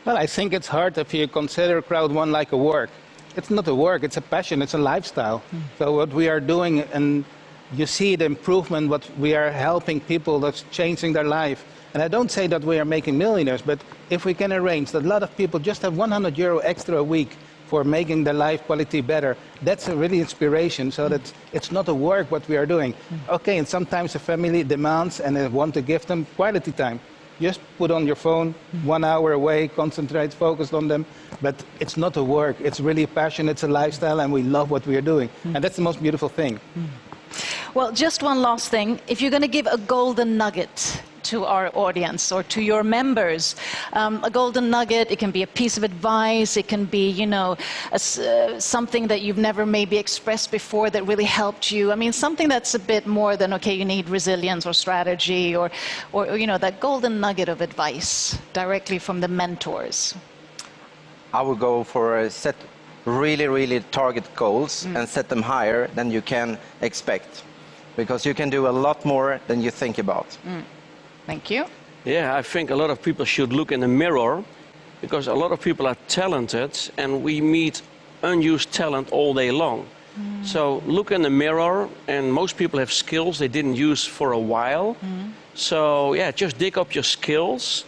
Well, I think it's hard if you consider Crowd One like a work. It's not a work, it's a passion, it's a lifestyle. So what we are doing, and you see the improvement, what we are helping people that's changing their life. And I don't say that we are making millionaires, but if we can arrange that a lot of people just have €100 extra a week for making their life quality better, that's a really inspiration, so that it's not a work what we are doing. Okay, and sometimes the family demands and they want to give them quality time. Just put on your phone, 1 hour away, concentrate, focus on them. But it's not a work, it's really a passion, it's a lifestyle, and we love what we are doing. And that's the most beautiful thing. Well, just one last thing. If you're going to give a golden nugget to our audience or to your members, a golden nugget, it can be a piece of advice, it can be, you know, something that you've never maybe expressed before that really helped you. I mean, something that's a bit more than, okay, you need resilience or strategy, or you know, that golden nugget of advice directly from the mentors. I would go for set really target goals and set them higher than you can expect, because you can do a lot more than you think about. Thank you. Yeah, I think a lot of people should look in the mirror, because a lot of people are talented and we meet unused talent all day long. So look in the mirror, and most people have skills they didn't use for a while. So yeah, just dig up your skills,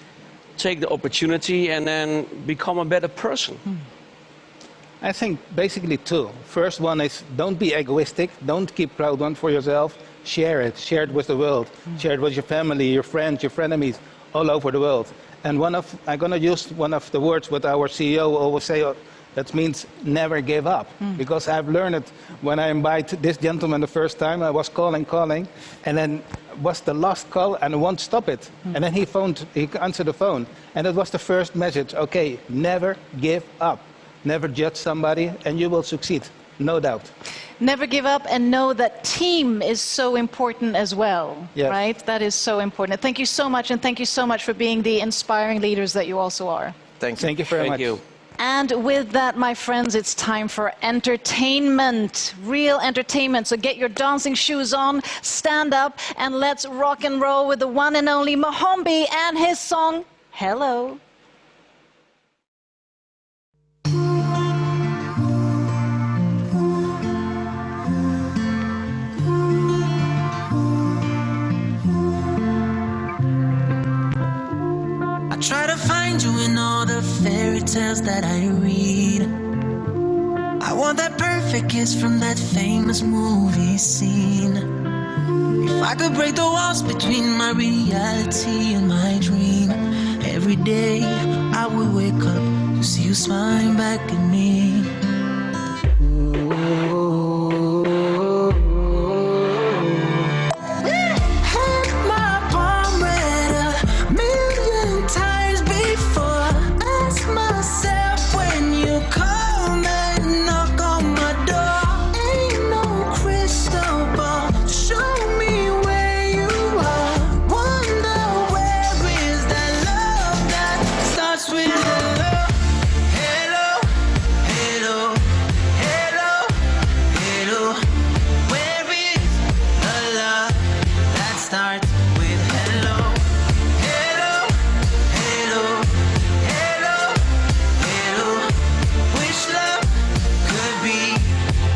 take the opportunity, and then become a better person. I think basically two. First one is don't be egoistic, don't keep Crowd One for yourself. Share it with the world. Share it with your family, your friends, your frenemies, all over the world. And I'm going to use one of the words what our CEO always say, that means never give up. Because I've learned it when I invited this gentleman the first time, I was calling, and then was the last call and I won't stop it. And then he answered the phone, and it was the first message, okay, never give up. Never judge somebody, and you will succeed, no doubt. Never give up, and know that team is so important as well, yes. Right? That is so important. Thank you so much, and thank you so much for being the inspiring leaders that you also are. Thank you. Thank you very much. Thank you. And with that, my friends, it's time for entertainment, real entertainment. So get your dancing shoes on, stand up, and let's rock and roll with the one and only Mohombi and his song, Hello. tales that I read. I want that perfect kiss from that famous movie scene. If I could break the walls between my reality and my dream, every day I would wake up to see you smiling back at me.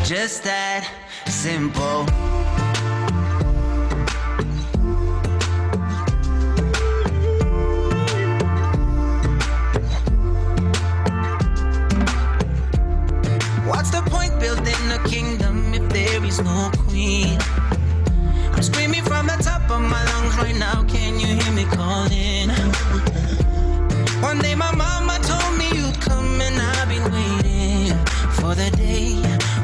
Just that simple. What's the point building a kingdom if there is no queen? I'm screaming from the top of my lungs right now, can you hear me calling? One day my mama told me you'd come, and I've been waiting for the day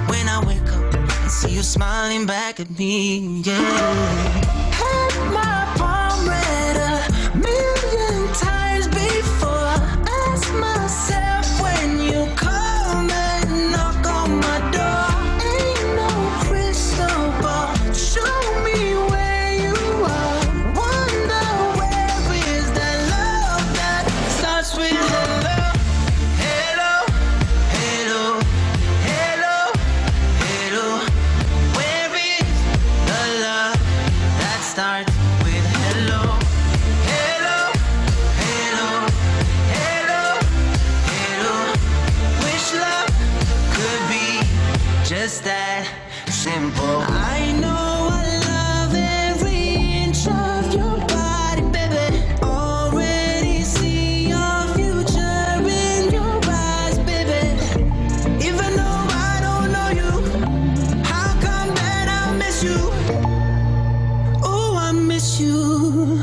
when I wake up and see you smiling back at me, yeah. Had my palm read a million times before. Ask myself when you come and knock on my door. Ain't no crystal ball, show me where you are. Wonder where is that love that starts with hello. Start with hello, hello, hello, hello, hello. Wish love could be just that simple. I know I love every inch of your body, baby. Already see your future in your eyes, baby. Even though I don't know you, how come that I miss you? Miss you.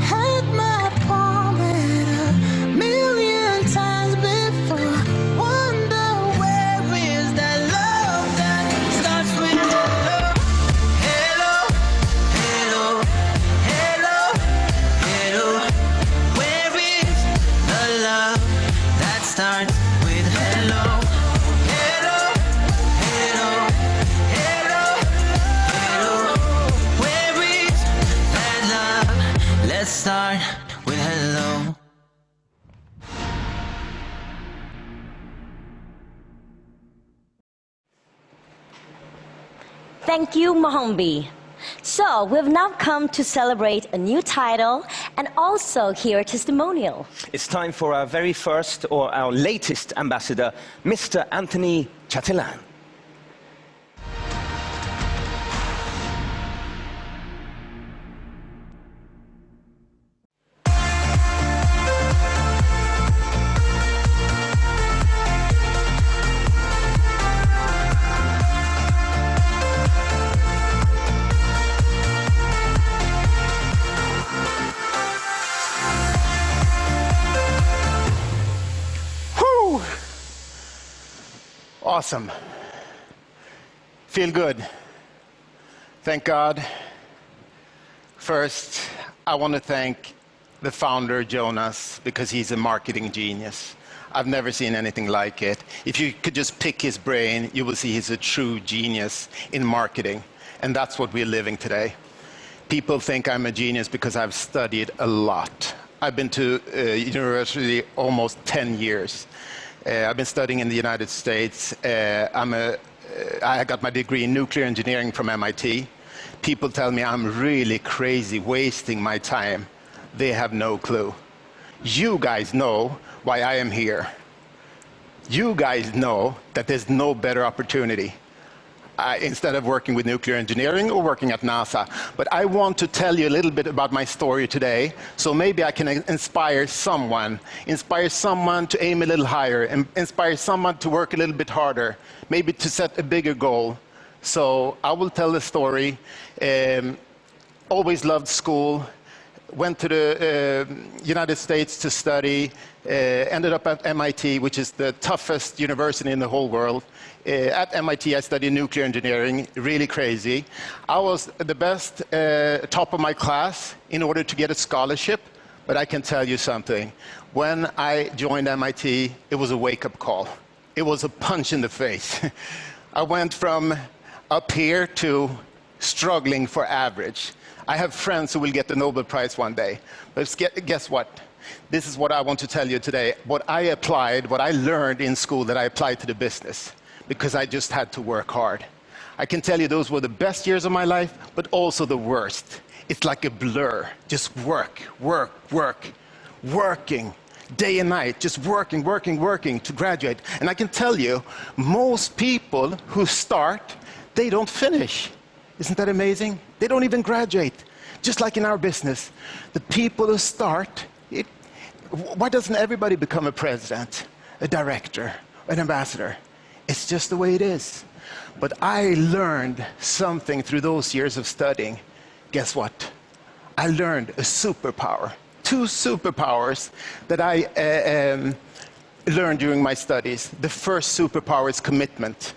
Had my palm read a million times before. Wonder where is that love that starts with hello, hello, hello, hello, hello. Where is the love that starts with hello? Let's start with hello. Thank you, Mohambi. So, we've now come to celebrate a new title and also hear a testimonial. It's time for our very first, or our latest ambassador, Mr. Anthony Chatelain. Awesome. Feel good. Thank God. First, I want to thank the founder, Jonas, because he's a marketing genius. I've never seen anything like it. If you could just pick his brain, you will see he's a true genius in marketing. And that's what we're living today. People think I'm a genius because I've studied a lot. I've been to university almost 10 years. I've been studying in the United States. I got my degree in nuclear engineering from MIT. People tell me I'm really crazy, wasting my time. They have no clue. You guys know why I am here. You guys know that there's no better opportunity. instead of working with nuclear engineering or working at NASA. But I want to tell you a little bit about my story today, so maybe I can inspire someone to aim a little higher, and inspire someone to work a little bit harder, maybe to set a bigger goal. So I will tell the story. Always loved school, went to the United States to study, ended up at MIT, which is the toughest university in the whole world. At MIT, I studied nuclear engineering, really crazy. I was the best, top of my class in order to get a scholarship, but I can tell you something. When I joined MIT, it was a wake-up call. It was a punch in the face. I went from up here to struggling for average. I have friends who will get the Nobel Prize one day. But guess what? This is what I want to tell you today. What I applied, what I learned in school that I applied to the business, because I just had to work hard. I can tell you those were the best years of my life, but also the worst. It's like a blur. Just work, work, work, working, day and night, just working, working, working to graduate. And I can tell you, most people who start, they don't finish. Isn't that amazing? They don't even graduate. Just like in our business, the people who start, why doesn't everybody become a president, a director, an ambassador? It's just the way it is. But I learned something through those years of studying. Guess what? I learned a superpower. 2 superpowers that I learned during my studies. The first superpower is commitment.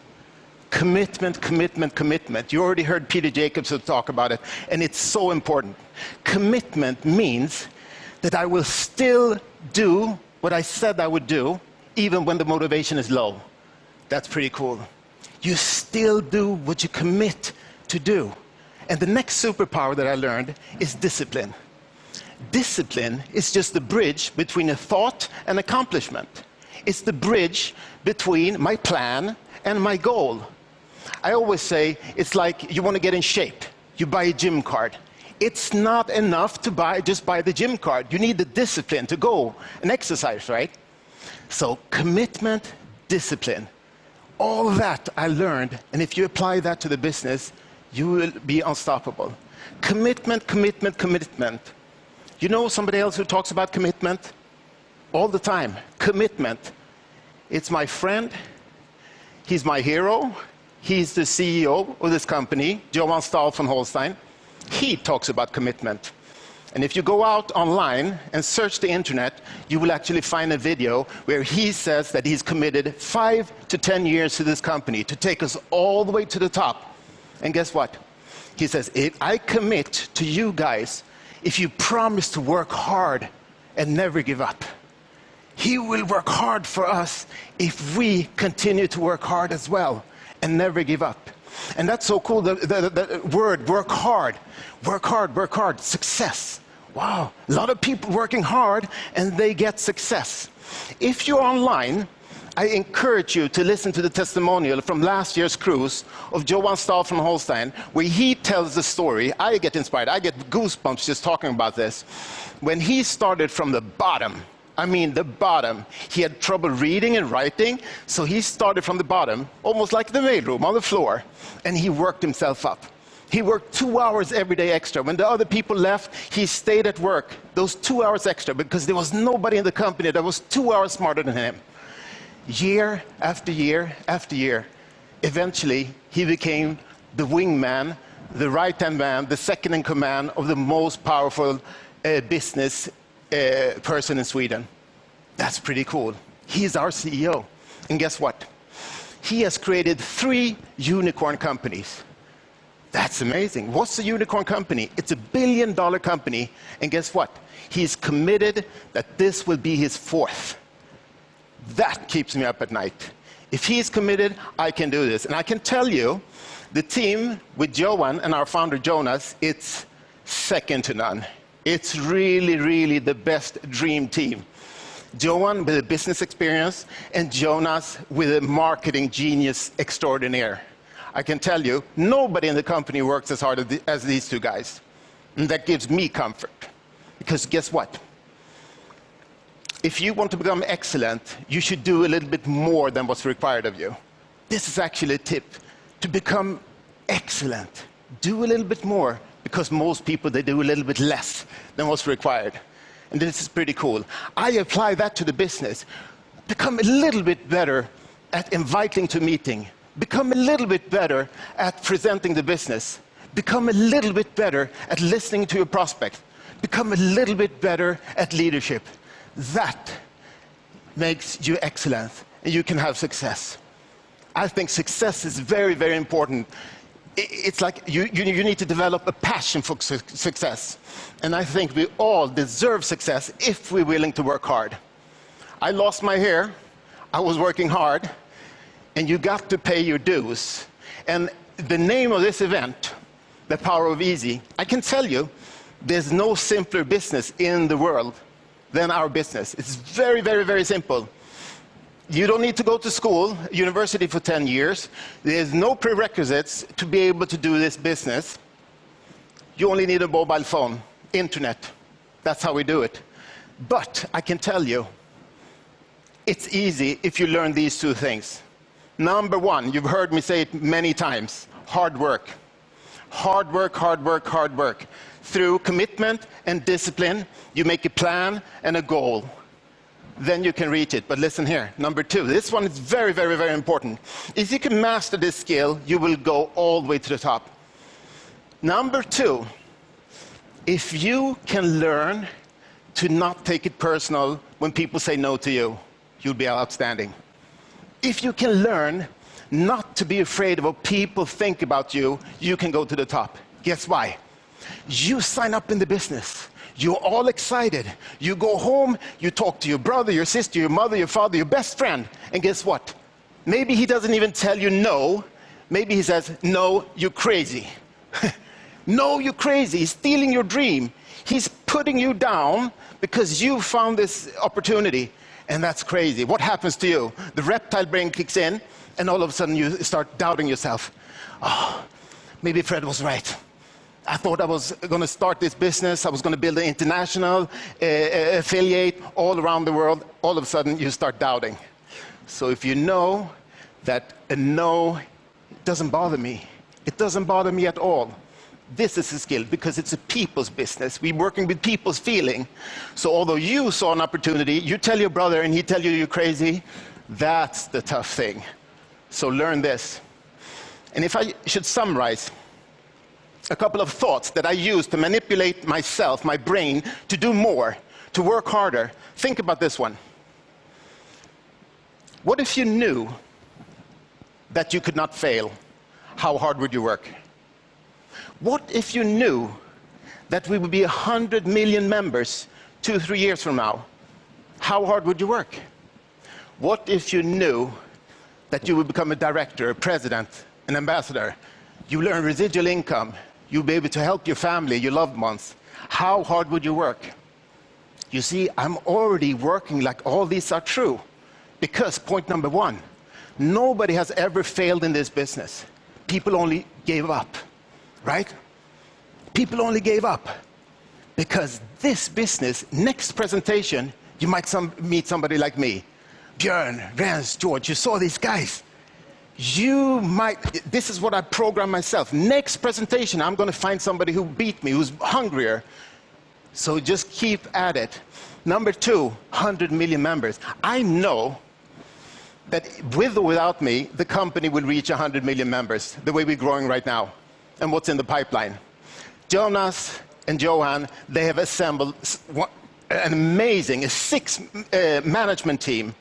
Commitment, commitment, commitment. You already heard Peter Jacobson talk about it, and it's so important. Commitment means that I will still do what I said I would do, even when the motivation is low. That's pretty cool. You still do what you commit to do. And the next superpower that I learned is discipline. Discipline is just the bridge between a thought and accomplishment. It's the bridge between my plan and my goal. I always say it's like you want to get in shape. You buy a gym card. It's not enough to just buy the gym card. You need the discipline to go and exercise, right? So commitment, discipline. All that I learned, and if you apply that to the business, you will be unstoppable. Commitment, commitment, commitment. You know somebody else who talks about commitment? All the time. Commitment. It's my friend. He's my hero. He's the CEO of this company, Johan Stahl von Holstein. He talks about commitment. And if you go out online and search the internet, you will actually find a video where he says that he's committed 5 to 10 years to this company to take us all the way to the top. And guess what? He says, I commit to you guys if you promise to work hard and never give up. He will work hard for us if we continue to work hard as well and never give up. And that's so cool, the word, work hard. Work hard, work hard, success. Wow, a lot of people working hard and they get success. If you're online, I encourage you to listen to the testimonial from last year's cruise of Johan Stahl von Holstein, where he tells the story. I get inspired, I get goosebumps just talking about this. When he started from the bottom, I mean the bottom. He had trouble reading and writing, so he started from the bottom, almost like the mailroom on the floor, and he worked himself up. He worked 2 hours every day extra. When the other people left, he stayed at work those 2 hours extra because there was nobody in the company that was 2 hours smarter than him. Year after year after year, eventually he became the wingman, the right-hand man, the second in command of the most powerful business person in Sweden. That's pretty cool. He's our CEO. And guess what? He has created 3 unicorn companies. That's amazing. What's a unicorn company? It's a $1 billion company. And guess what? He's committed that this will be his 4th. That keeps me up at night. If he's committed, I can do this. And I can tell you, the team with Johan and our founder Jonas, it's second to none. It's really, really the best dream team. Johan with a business experience and Jonas with a marketing genius extraordinaire. I can tell you, nobody in the company works as hard as these 2 guys. And that gives me comfort. Because guess what? If you want to become excellent, you should do a little bit more than what's required of you. This is actually a tip to become excellent. Do a little bit more, because most people, they do a little bit less than what's required. And this is pretty cool. I apply that to the business. Become a little bit better at inviting to meeting. Become a little bit better at presenting the business. Become a little bit better at listening to your prospect. Become a little bit better at leadership. That makes you excellent, and you can have success. I think success is very, very important. It's like you need to develop a passion for success. And I think we all deserve success if we're willing to work hard. I lost my hair. I was working hard. And you got to pay your dues. And the name of this event, The Power of Easy, I can tell you, there's no simpler business in the world than our business. It's very, very, very simple. You don't need to go to school, university for 10 years. There's no prerequisites to be able to do this business. You only need a mobile phone, internet. That's how we do it. But I can tell you, it's easy if you learn these two things. Number one, you've heard me say it many times, hard work. Hard work, hard work, hard work. Through commitment and discipline, you make a plan and a goal. Then you can reach it. But listen here, number two, this one is very, very, very important. If you can master this skill, you will go all the way to the top. Number two, if you can learn to not take it personal when people say no to you, you'll be outstanding. If you can learn not to be afraid of what people think about you, you can go to the top. Guess why? You sign up in the business. You're all excited. You go home, you talk to your brother, your sister, your mother, your father, your best friend, and guess what? Maybe he doesn't even tell you no. Maybe he says, no, you're crazy. No, you're crazy. He's stealing your dream. He's putting you down because you found this opportunity. And that's crazy. What happens to you? The reptile brain kicks in, and all of a sudden you start doubting yourself. Oh, maybe Fred was right. I thought I was going to start this business. I was going to build an international affiliate all around the world. All of a sudden, you start doubting. So if you know that a no doesn't bother me, it doesn't bother me at all. This is a skill because it's a people's business. We're working with people's feeling. So although you saw an opportunity, you tell your brother and he tell you you're crazy, that's the tough thing. So learn this. And if I should summarize a couple of thoughts that I use to manipulate myself, my brain, to do more, to work harder, think about this one. What if you knew that you could not fail? How hard would you work? What if you knew that we would be 100 million members 2-3 years from now? How hard would you work? What if you knew that you would become a director, a president, an ambassador? You learn residual income. You'll be able to help your family, your loved ones. How hard would you work? You see, I'm already working like all these are true. Because point number one, nobody has ever failed in this business. People only gave up. Right? People only gave up because this business, next presentation, you might meet somebody like me. Björn, Rens, George, you saw these guys. You might, this is what I program myself. Next presentation, I'm going to find somebody who beat me, who's hungrier. So just keep at it. Number two, 100 million members. I know that with or without me, the company will reach 100 million members, the way we're growing right now. And what's in the pipeline. Jonas and Johan, they have assembled an amazing 6 management team.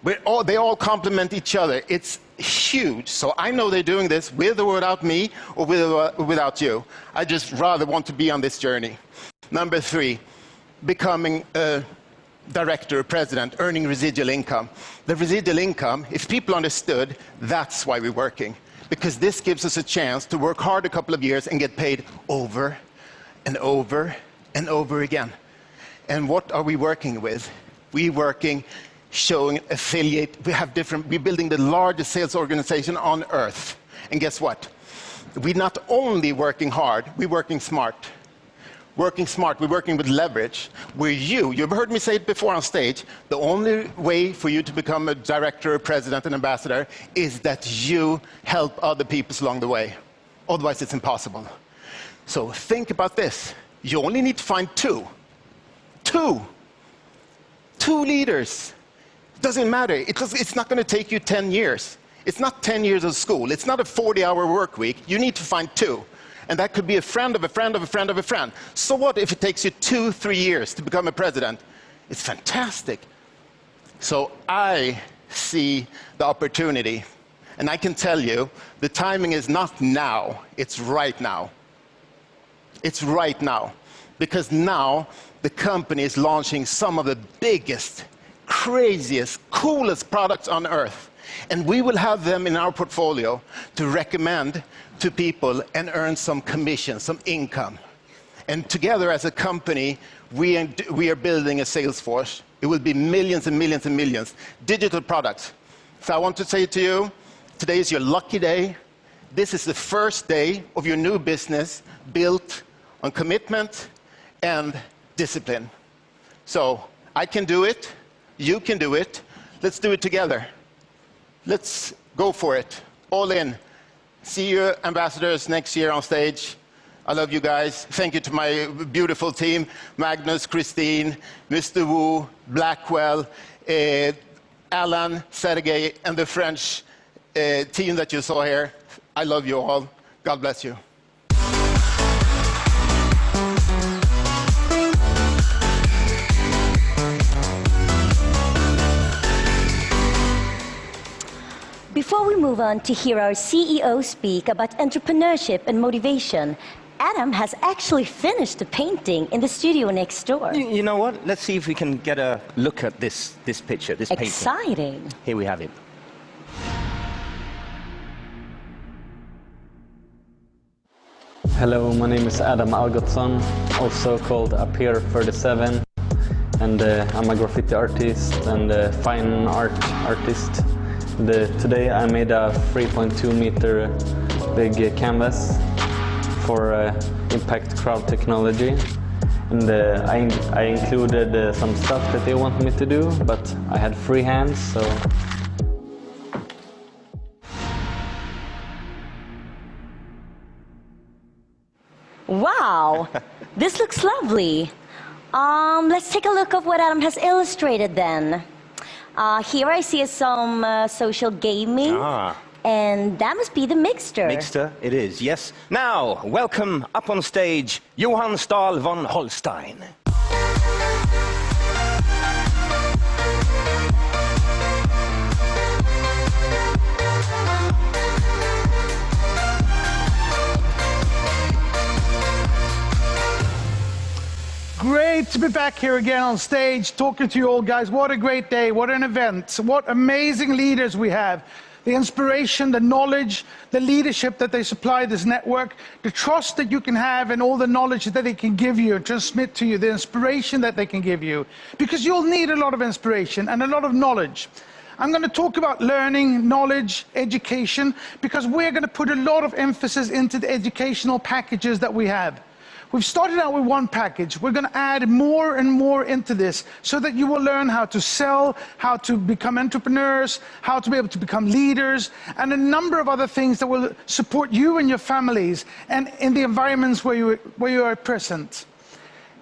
They all complement each other. It's huge. So I know they're doing this with or without me or with or without you. I just rather want to be on this journey. Number 3, becoming a director, a president, earning residual income. The residual income, if people understood, that's why we're working. Because this gives us a chance to work hard a couple of years and get paid over and over and over again. And what are we working with? We're working, showing affiliate. We're building the largest sales organization on earth. And guess what? We're not only working hard, we're working smart. working smart, we're working with leverage, where you've heard me say it before on stage, the only way for you to become a director, president, and ambassador is that you help other people along the way. Otherwise, it's impossible. So think about this. You only need to find two leaders. It doesn't matter. It's not going to take you 10 years. It's not 10 years of school. It's not a 40-hour work week. You need to find two. And that could be a friend of a friend of a friend of a friend. So what if it takes you 2-3 years to become a president? It's fantastic. So I see the opportunity. And I can tell you, the timing is not now. It's right now. It's right now. Because now the company is launching some of the biggest, craziest, coolest products on earth. And we will have them in our portfolio to recommend to people and earn some commission, some income. And together as a company, we are building a sales force. It will be millions and millions and millions. Digital products. So I want to say to you, today is your lucky day. This is the first day of your new business built on commitment and discipline. So I can do it. You can do it. Let's do it together. Let's go for it. All in. See you, ambassadors, next year on stage. I love you guys. Thank you to my beautiful team, Magnus, Christine, Mr. Wu, Blackwell, Alan, Sergey, and the French team that you saw here. I love you all. God bless you. Before we move on to hear our CEO speak about entrepreneurship and motivation, Adam has actually finished the painting in the studio next door. You know what? Let's see if we can get a look at this picture, this painting. Exciting. Here we have it. Hello, my name is Adam Algotsson, also called Appear37, and I'm a graffiti artist and a fine art artist. Today I made a 3.2 meter big canvas for impact crowd technology, and I included some stuff that they want me to do, but I had free hands, so. Wow, this looks lovely. Let's take a look at what Adam has illustrated then. Here I see some social gaming, and that must be the mixture. Mixter, it is, yes. Now, welcome up on stage, Johan Stahl von Holstein. Great to be back here again on stage, talking to you all, guys. What a great day, what an event, what amazing leaders we have. The inspiration, the knowledge, the leadership that they supply this network, the trust that you can have and all the knowledge that they can give you and transmit to you, the inspiration that they can give you. Because you'll need a lot of inspiration and a lot of knowledge. I'm going to talk about learning, knowledge, education, because we're going to put a lot of emphasis into the educational packages that we have. We've started out with one package. We're going to add more and more into this so that you will learn how to sell, how to become entrepreneurs, how to be able to become leaders, and a number of other things that will support you and your families and in the environments where you are present.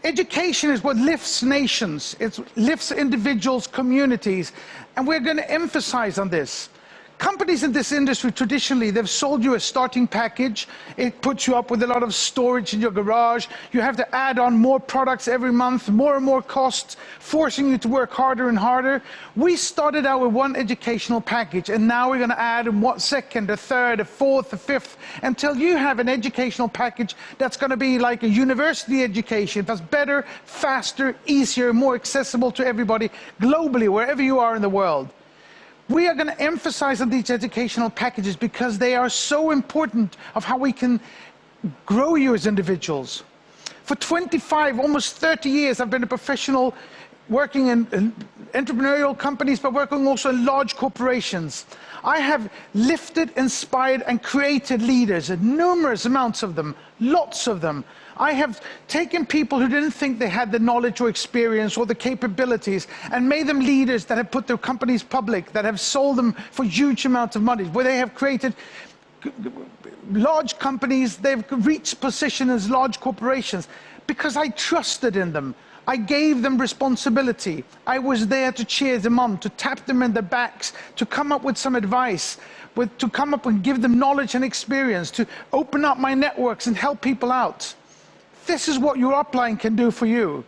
Education is what lifts nations. It lifts individuals, communities, and we're going to emphasize on this. Companies in this industry, traditionally, they've sold you a starting package. It puts you up with a lot of storage in your garage. You have to add on more products every month, more and more costs, forcing you to work harder and harder. We started out with one educational package, and now we're going to add a second, a third, a fourth, a fifth, until you have an educational package that's going to be like a university education that's better, faster, easier, more accessible to everybody globally, wherever you are in the world. We are going to emphasize on these educational packages because they are so important of how we can grow you as individuals. For 25, almost 30 years, I've been a professional working in entrepreneurial companies, but working also in large corporations. I have lifted, inspired, and created leaders, numerous amounts of them, lots of them. I have taken people who didn't think they had the knowledge or experience or the capabilities and made them leaders that have put their companies public, that have sold them for huge amounts of money, where they have created large companies, they've reached position as large corporations because I trusted in them. I gave them responsibility. I was there to cheer them on, to tap them in the backs, to come up with some advice, to come up and give them knowledge and experience, to open up my networks and help people out. This is what your upline can do for you.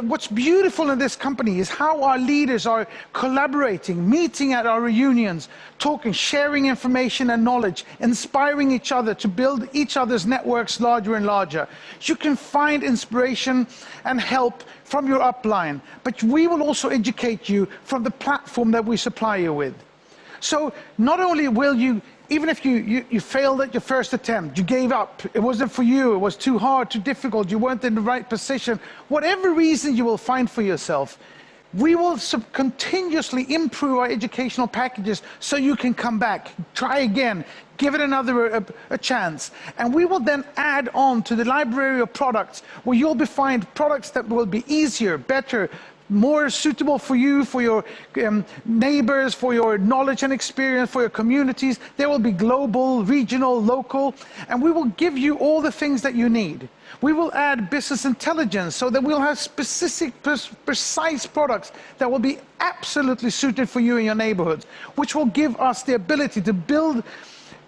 What's beautiful in this company is how our leaders are collaborating, meeting at our reunions, talking, sharing information and knowledge, inspiring each other to build each other's networks larger and larger. You can find inspiration and help from your upline, but we will also educate you from the platform that we supply you with. So not only will you, even if you failed at your first attempt, you gave up, it wasn't for you, it was too hard, too difficult, you weren't in the right position, whatever reason you will find for yourself, we will continuously improve our educational packages so you can come back, try again, give it another a chance. And we will then add on to the library of products where you'll find products that will be easier, better, more suitable for you, for your neighbors, for your knowledge and experience, for your communities. There will be global, regional, local, and we will give you all the things that you need. We will add business intelligence so that we'll have specific, precise products that will be absolutely suited for you in your neighborhoods, which will give us the ability to build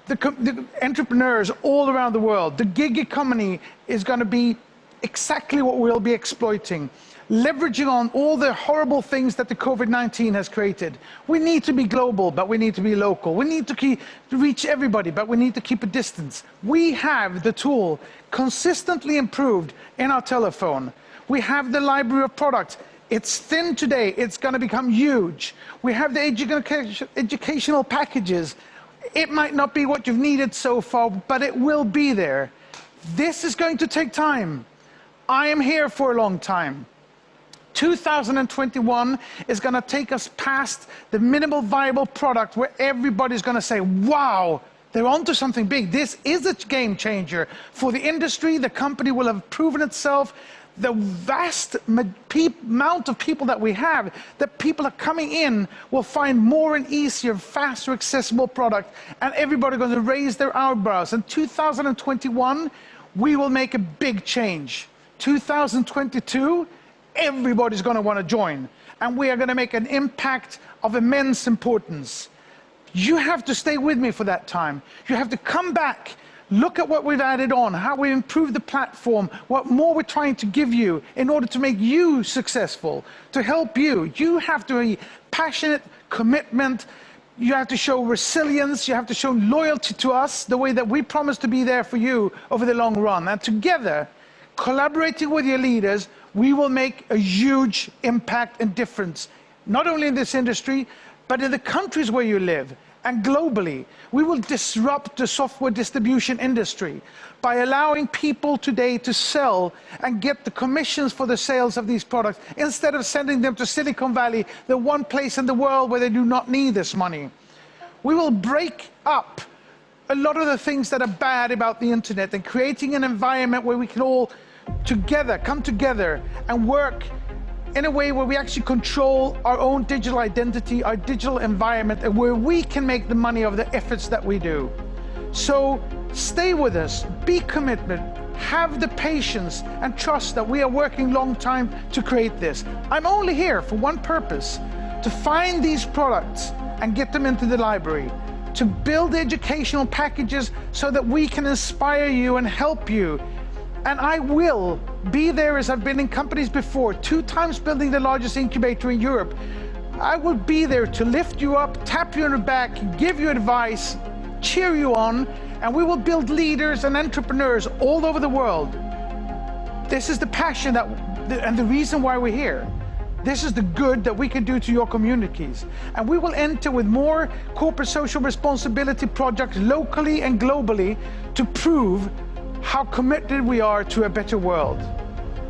the entrepreneurs all around the world. The gig economy is going to be exactly what we'll be exploiting, leveraging on all the horrible things that the COVID-19 has created. We need to be global, but we need to be local. We need to reach everybody, but we need to keep a distance. We have the tool consistently improved in our telephone. We have the library of products. It's thin today, it's going to become huge. We have the educational packages. It might not be what you've needed so far, but it will be there. This is going to take time. I am here for a long time. 2021 is going to take us past the minimal viable product where everybody's going to say, wow, they're onto something big. This is a game changer for the industry. The company will have proven itself. The vast amount of people that we have, that people are coming in, will find more and easier, faster, accessible product, and everybody's going to raise their eyebrows. In 2021, we will make a big change. 2022, everybody's going to want to join, and we are going to make an impact of immense importance. You have to stay with me for that time. You have to come back, look at what we've added on, how we improved the platform, what more we're trying to give you in order to make you successful, to help you. You have to be passionate, commitment, you have to show resilience, you have to show loyalty to us, the way that we promise to be there for you over the long run. And together, collaborating with your leaders, we will make a huge impact and difference, not only in this industry, but in the countries where you live, and globally. We will disrupt the software distribution industry by allowing people today to sell and get the commissions for the sales of these products, instead of sending them to Silicon Valley, the one place in the world where they do not need this money. We will break up a lot of the things that are bad about the internet and creating an environment where we can all come together and work in a way where we actually control our own digital identity, our digital environment, and where we can make the money of the efforts that we do. So stay with us, be committed, have the patience and trust that we are working long time to create this. I'm only here for one purpose, to find these products and get them into the library, to build the educational packages so that we can inspire you and help you. And I will be there, as I've been in companies before, 2 times building the largest incubator in Europe. I will be there to lift you up, tap you on the back, give you advice, cheer you on, and we will build leaders and entrepreneurs all over the world. This is the passion and the reason why we're here. This is the good that we can do to your communities. And we will enter with more corporate social responsibility projects locally and globally to prove how committed we are to a better world.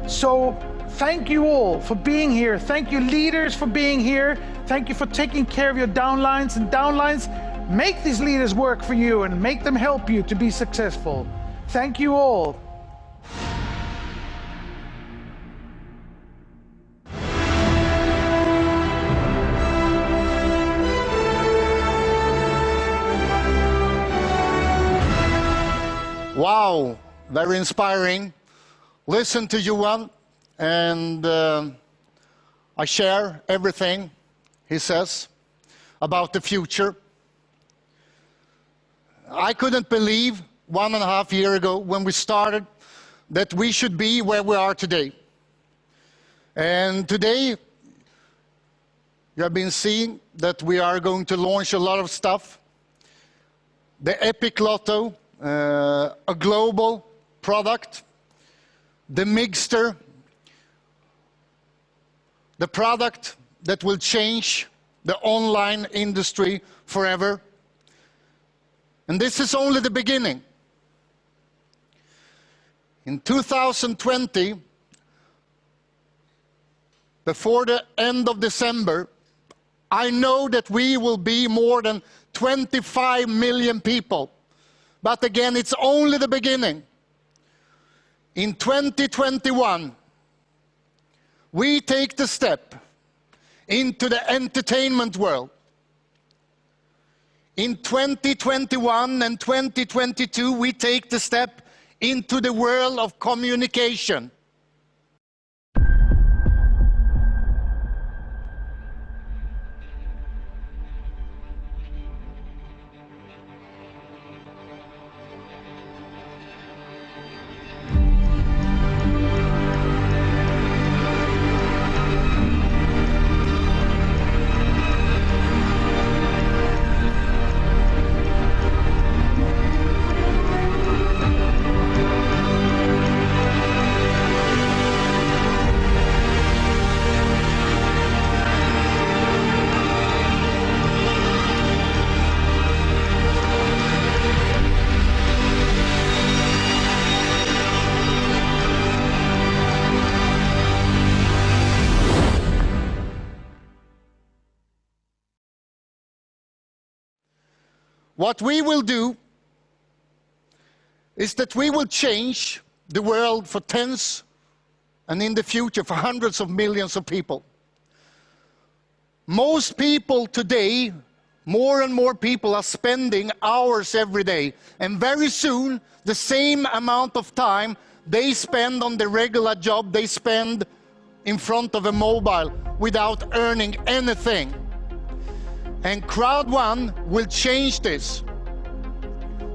So Thank you all for being here. Thank you, leaders, for being here. Thank you for taking care of your downlines. And downlines, make these leaders work for you and make them help you to be successful. Thank you all. Wow, very inspiring. Listen to Johan, and I share everything he says about the future. I couldn't believe 1.5 years ago when we started that we should be where we are today. And today, you have been seeing that we are going to launch a lot of stuff. The Epic Lotto, a global product, the Mixter, the product that will change the online industry forever. And this is only the beginning. In 2020, before the end of December, I know that we will be more than 25 million people. But again, it's only the beginning. In 2021, we take the step into the entertainment world. In 2021 and 2022, we take the step into the world of communication. What we will do is that we will change the world for tens and in the future for hundreds of millions of people. Most people today, more and more people are spending hours every day, and very soon the same amount of time they spend on the regular job they spend in front of a mobile without earning anything. And Crowd1 will change this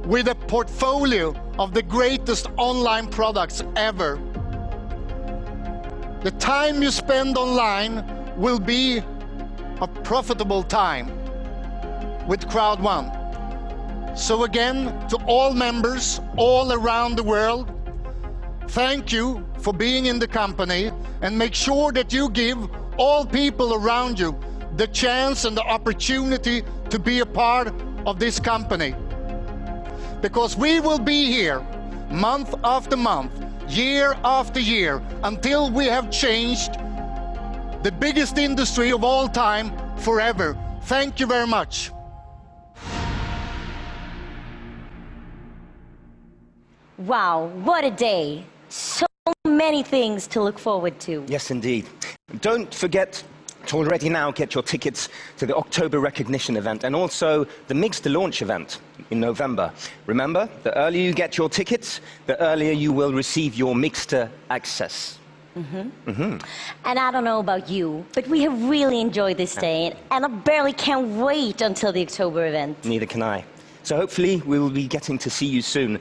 with a portfolio of the greatest online products ever. The time you spend online will be a profitable time with Crowd1. So again, to all members all around the world, thank you for being in the company, and make sure that you give all people around you the chance and the opportunity to be a part of this company. Because we will be here month after month, year after year, until we have changed the biggest industry of all time forever. Thank you very much. Wow, what a day. So many things to look forward to. Yes, indeed. Don't forget to already now get your tickets to the October recognition event and also the Mixter launch event in November. Remember, the earlier you get your tickets, the earlier you will receive your Mixter access. And I don't know about you, but we have really enjoyed this day, and I barely can't wait until the October event. Neither can I. So hopefully we will be getting to see you soon.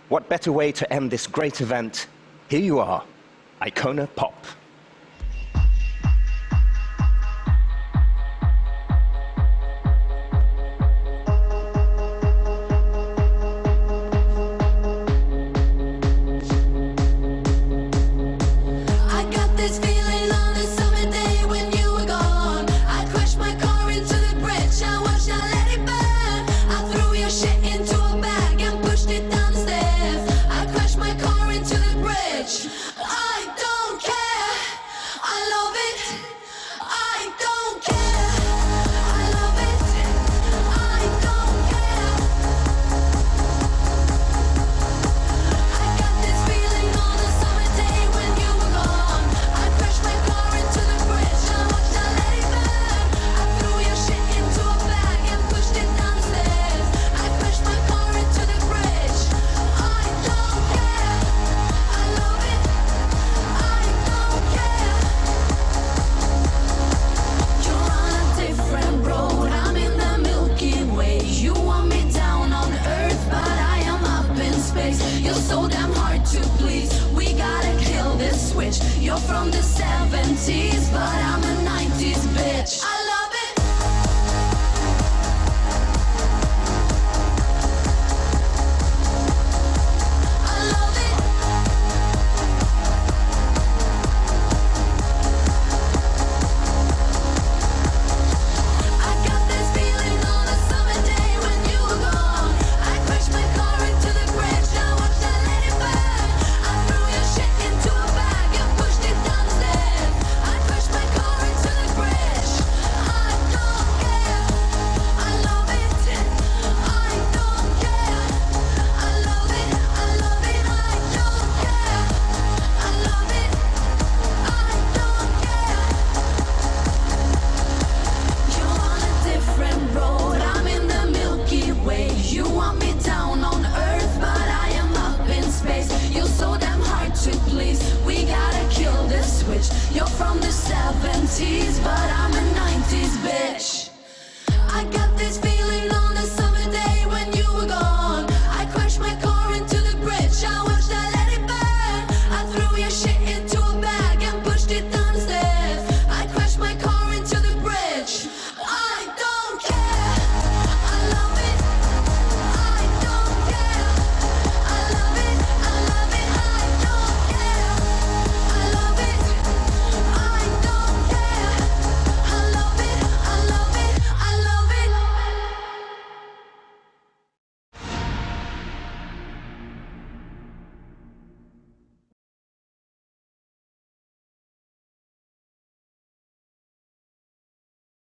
What better way to end this great event? Here you are, Icona Pop. I don't care. to please. We gotta kill this switch. You're from the 70s, but I'm a 90s bitch. I love it. You're from the 70s, but I'm a